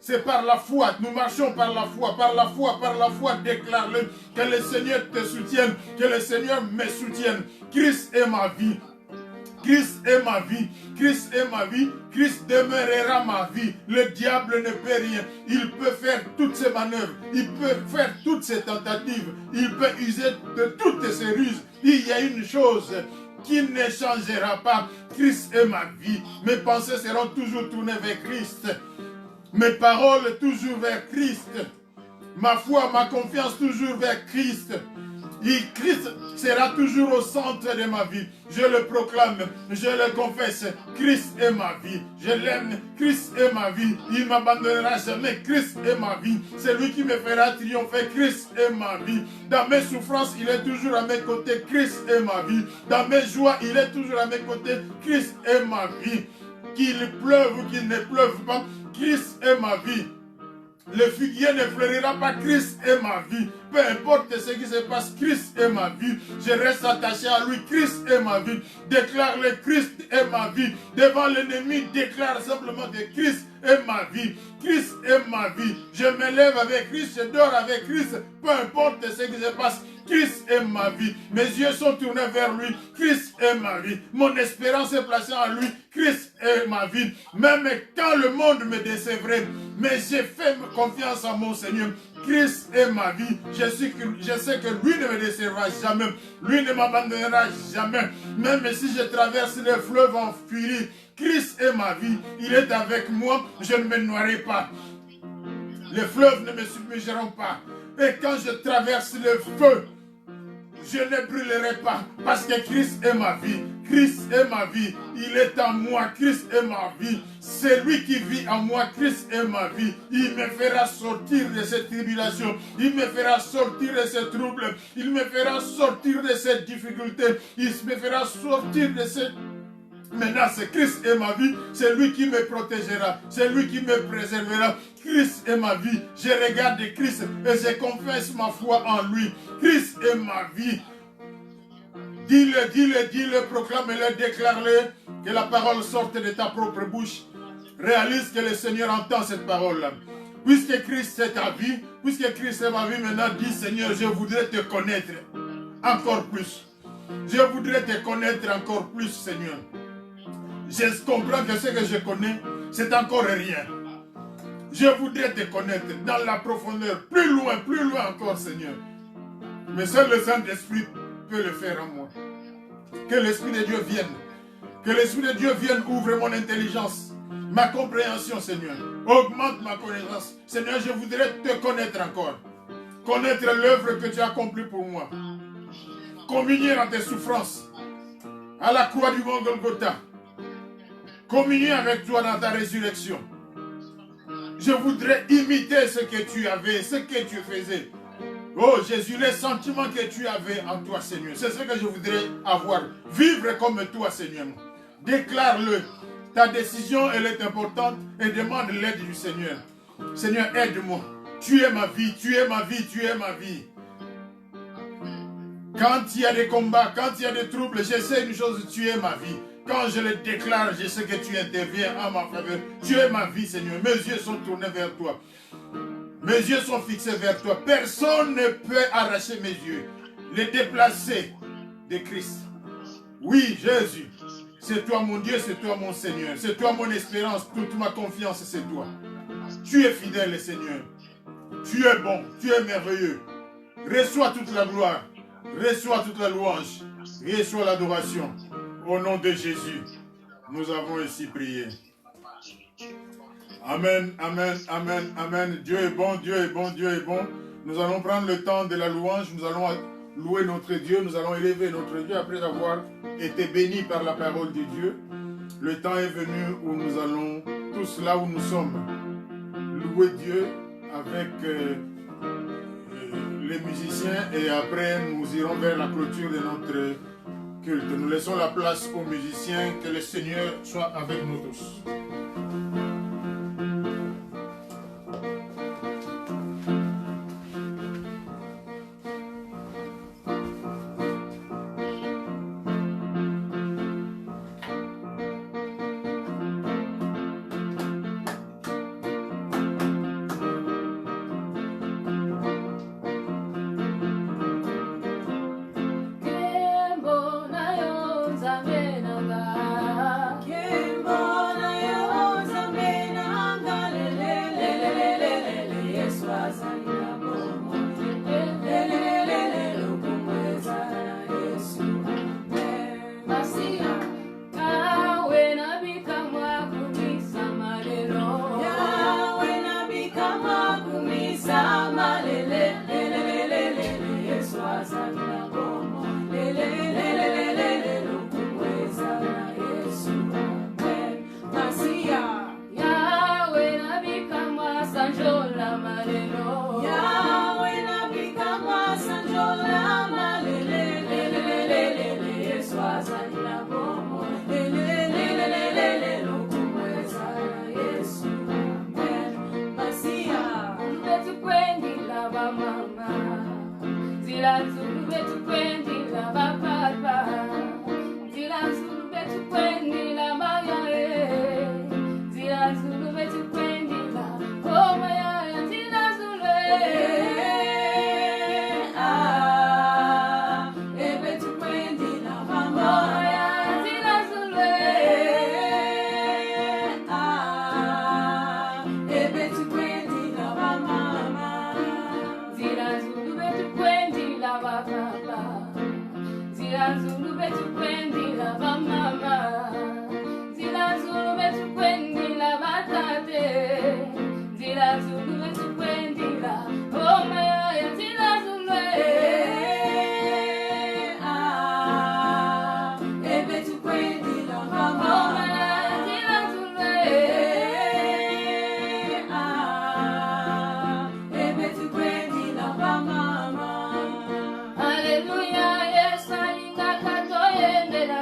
C'est par la foi, nous marchons par la foi, déclare-le, que le Seigneur te soutienne, que le Seigneur me soutienne. Christ est ma vie. Christ est ma vie, Christ est ma vie, Christ demeurera ma vie. Le diable ne peut rien. Il peut faire toutes ses manœuvres, il peut faire toutes ses tentatives, il peut user de toutes ses ruses. Il y a une chose qui ne changera pas. Christ est ma vie. Mes pensées seront toujours tournées vers Christ. Mes paroles toujours vers Christ. Ma foi, ma confiance toujours vers Christ. Et Christ sera toujours au centre de ma vie. Je le proclame, je le confesse. Christ est ma vie. Je l'aime. Christ est ma vie. Il ne m'abandonnera jamais. Christ est ma vie. C'est lui qui me fera triompher. Christ est ma vie. Dans mes souffrances, il est toujours à mes côtés. Christ est ma vie. Dans mes joies, il est toujours à mes côtés. Christ est ma vie. Qu'il pleuve ou qu'il ne pleuve pas, Christ est ma vie. Le figuier ne fleurira pas, Christ est ma vie. Peu importe ce qui se passe, Christ est ma vie. Je reste attaché à lui, Christ est ma vie. Déclare-le, Christ est ma vie. Devant l'ennemi, déclare simplement que Christ est ma vie. Christ est ma vie. Je me lève avec Christ, je dors avec Christ. Peu importe ce qui se passe, Christ est ma vie. Mes yeux sont tournés vers lui. Christ est ma vie. Mon espérance est placée en lui. Christ est ma vie. Même quand le monde me décevrait, mais j'ai fait confiance en mon Seigneur. Christ est ma vie. Je sais que lui ne me décevra jamais. Lui ne m'abandonnera jamais. Même si je traverse le fleuve en furie, Christ est ma vie. Il est avec moi. Je ne me noierai pas. Les fleuves ne me submergeront pas. Et quand je traverse le feu, je ne brûlerai pas. Parce que Christ est ma vie. Christ est ma vie. Il est en moi. Christ est ma vie. C'est lui qui vit en moi. Christ est ma vie. Il me fera sortir de cette tribulation. Il me fera sortir de ces troubles. Il me fera sortir de cette difficulté. Il me fera sortir de cette menace. Christ est ma vie. C'est lui qui me protégera. C'est lui qui me préservera. Christ est ma vie. Je regarde Christ et je confesse ma foi en lui. Christ est ma vie. Dis-le, proclame-le, déclare-le, que la parole sorte de ta propre bouche. Réalise que le Seigneur entend cette parole-là. Puisque Christ est ta vie, puisque Christ est ma vie, maintenant dis Seigneur, je voudrais te connaître encore plus. Je voudrais te connaître encore plus, Seigneur. Je comprends que ce que je connais, c'est encore rien. Je voudrais te connaître dans la profondeur, plus loin encore, Seigneur. Mais seul le Saint-Esprit peut le faire en moi. Que l'Esprit de Dieu vienne. Que l'Esprit de Dieu vienne, ouvre mon intelligence, ma compréhension, Seigneur. Augmente ma connaissance. Seigneur, je voudrais te connaître encore. Connaître l'œuvre que tu as accomplie pour moi. Communier dans tes souffrances. À la croix du mont Golgotha. Communier avec toi dans ta résurrection. Je voudrais imiter ce que tu avais, ce que tu faisais. Oh Jésus, les sentiments que tu avais en toi, Seigneur. C'est ce que je voudrais avoir. Vivre comme toi, Seigneur. Déclare-le. Ta décision, elle est importante et demande l'aide du Seigneur. Seigneur, aide-moi. Tu es ma vie, tu es ma vie, tu es ma vie. Quand il y a des combats, quand il y a des troubles, je sais une chose, tu es ma vie. Quand je le déclare, je sais que tu interviens en ma faveur. Tu es ma vie, Seigneur. Mes yeux sont tournés vers toi. Mes yeux sont fixés vers toi. Personne ne peut arracher mes yeux, les déplacer de Christ. Oui, Jésus, c'est toi mon Dieu, c'est toi mon Seigneur. C'est toi mon espérance, toute ma confiance, c'est toi. Tu es fidèle, Seigneur. Tu es bon, tu es merveilleux. Reçois toute la gloire, reçois toute la louange, reçois l'adoration. Au nom de Jésus, nous avons ainsi prié. Amen, amen, amen, amen. Dieu est bon, Dieu est bon, Dieu est bon. Nous allons prendre le temps de la louange, nous allons louer notre Dieu, nous allons élever notre Dieu après avoir été bénis par la parole de Dieu. Le temps est venu où nous allons, tous là où nous sommes, louer Dieu avec les musiciens et après nous irons vers la clôture de notre culte. Nous laissons la place aux musiciens, que le Seigneur soit avec nous tous. Alléluia, yes, alinga katoyendela.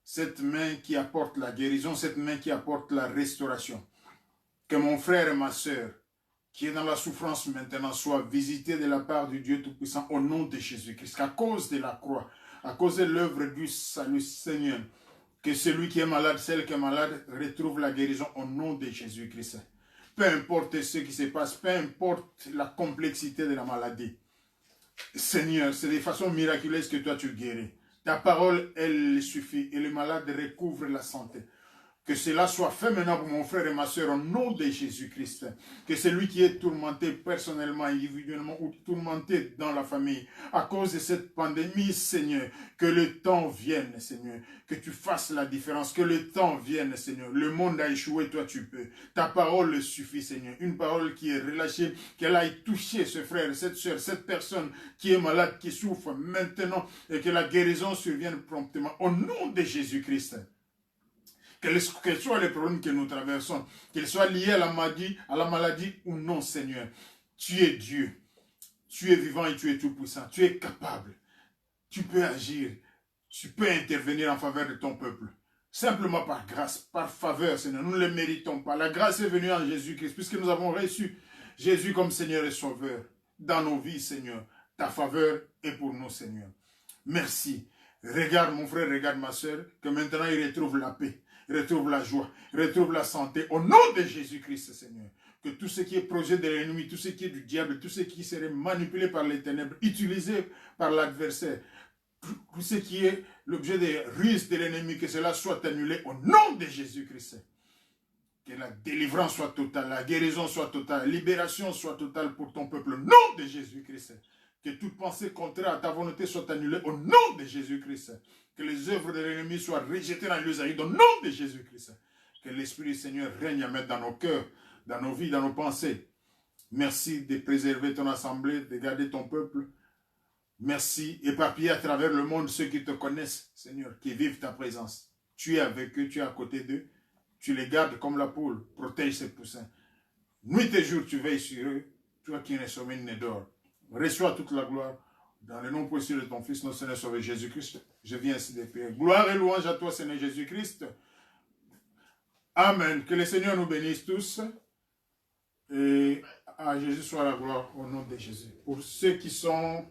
cette main qui apporte la guérison, cette main qui apporte la restauration. Que mon frère et ma sœur, qui est dans la souffrance maintenant, soit visité de la part du Dieu Tout-Puissant au nom de Jésus-Christ, à cause de la croix, à cause de l'œuvre du salut, Seigneur. Que celui qui est malade, celle qui est malade, retrouve la guérison au nom de Jésus-Christ. Peu importe ce qui se passe, peu importe la complexité de la maladie. Seigneur, c'est de façon miraculeuse que toi tu guéris. Ta parole, elle suffit et le malade recouvre la santé. Que cela soit fait maintenant pour mon frère et ma soeur au nom de Jésus-Christ. Que celui qui est tourmenté personnellement, individuellement ou tourmenté dans la famille à cause de cette pandémie, Seigneur, que le temps vienne, Seigneur. Que tu fasses la différence, que le temps vienne, Seigneur. Le monde a échoué, toi tu peux. Ta parole suffit, Seigneur. Une parole qui est relâchée, qu'elle aille toucher ce frère, cette soeur, cette personne qui est malade, qui souffre maintenant et que la guérison survienne promptement. Au nom de Jésus-Christ. Quels soient les problèmes que nous traversons, qu'ils soient liés à la maladie ou non, Seigneur. Tu es Dieu. Tu es vivant et tu es tout-puissant. Tu es capable. Tu peux agir. Tu peux intervenir en faveur de ton peuple. Simplement par grâce, par faveur, Seigneur. Nous ne le méritons pas. La grâce est venue en Jésus-Christ, puisque nous avons reçu Jésus comme Seigneur et Sauveur dans nos vies, Seigneur. Ta faveur est pour nous, Seigneur. Merci. Regarde mon frère, regarde ma soeur, que maintenant il retrouve la paix. Retrouve la joie, retrouve la santé. Au nom de Jésus-Christ, Seigneur. Que tout ce qui est projet de l'ennemi, tout ce qui est du diable, tout ce qui serait manipulé par les ténèbres, utilisé par l'adversaire, tout ce qui est l'objet des ruses de l'ennemi, que cela soit annulé au nom de Jésus-Christ. Que la délivrance soit totale, la guérison soit totale, la libération soit totale pour ton peuple. Au nom de Jésus-Christ. Que toute pensée contraire à ta volonté soit annulée au nom de Jésus-Christ. Que les œuvres de l'ennemi soient rejetées dans les aïeux au nom de Jésus-Christ. Que l'Esprit du Seigneur règne à mettre dans nos cœurs, dans nos vies, dans nos pensées. Merci de préserver ton assemblée, de garder ton peuple. Merci, éparpillé à travers le monde ceux qui te connaissent, Seigneur, qui vivent ta présence. Tu es avec eux, tu es à côté d'eux. Tu les gardes comme la poule, protège ses poussins. Nuit et jour, tu veilles sur eux, toi qui ne sommeille ni dors. Reçois toute la gloire dans le nom précieux de ton Fils, notre Seigneur Sauveur Jésus-Christ. Je viens ainsi de prier. Gloire et louange à toi, Seigneur Jésus-Christ. Amen. Que le Seigneur nous bénisse tous. Et à Jésus soit la gloire au nom de Jésus. Pour ceux qui sont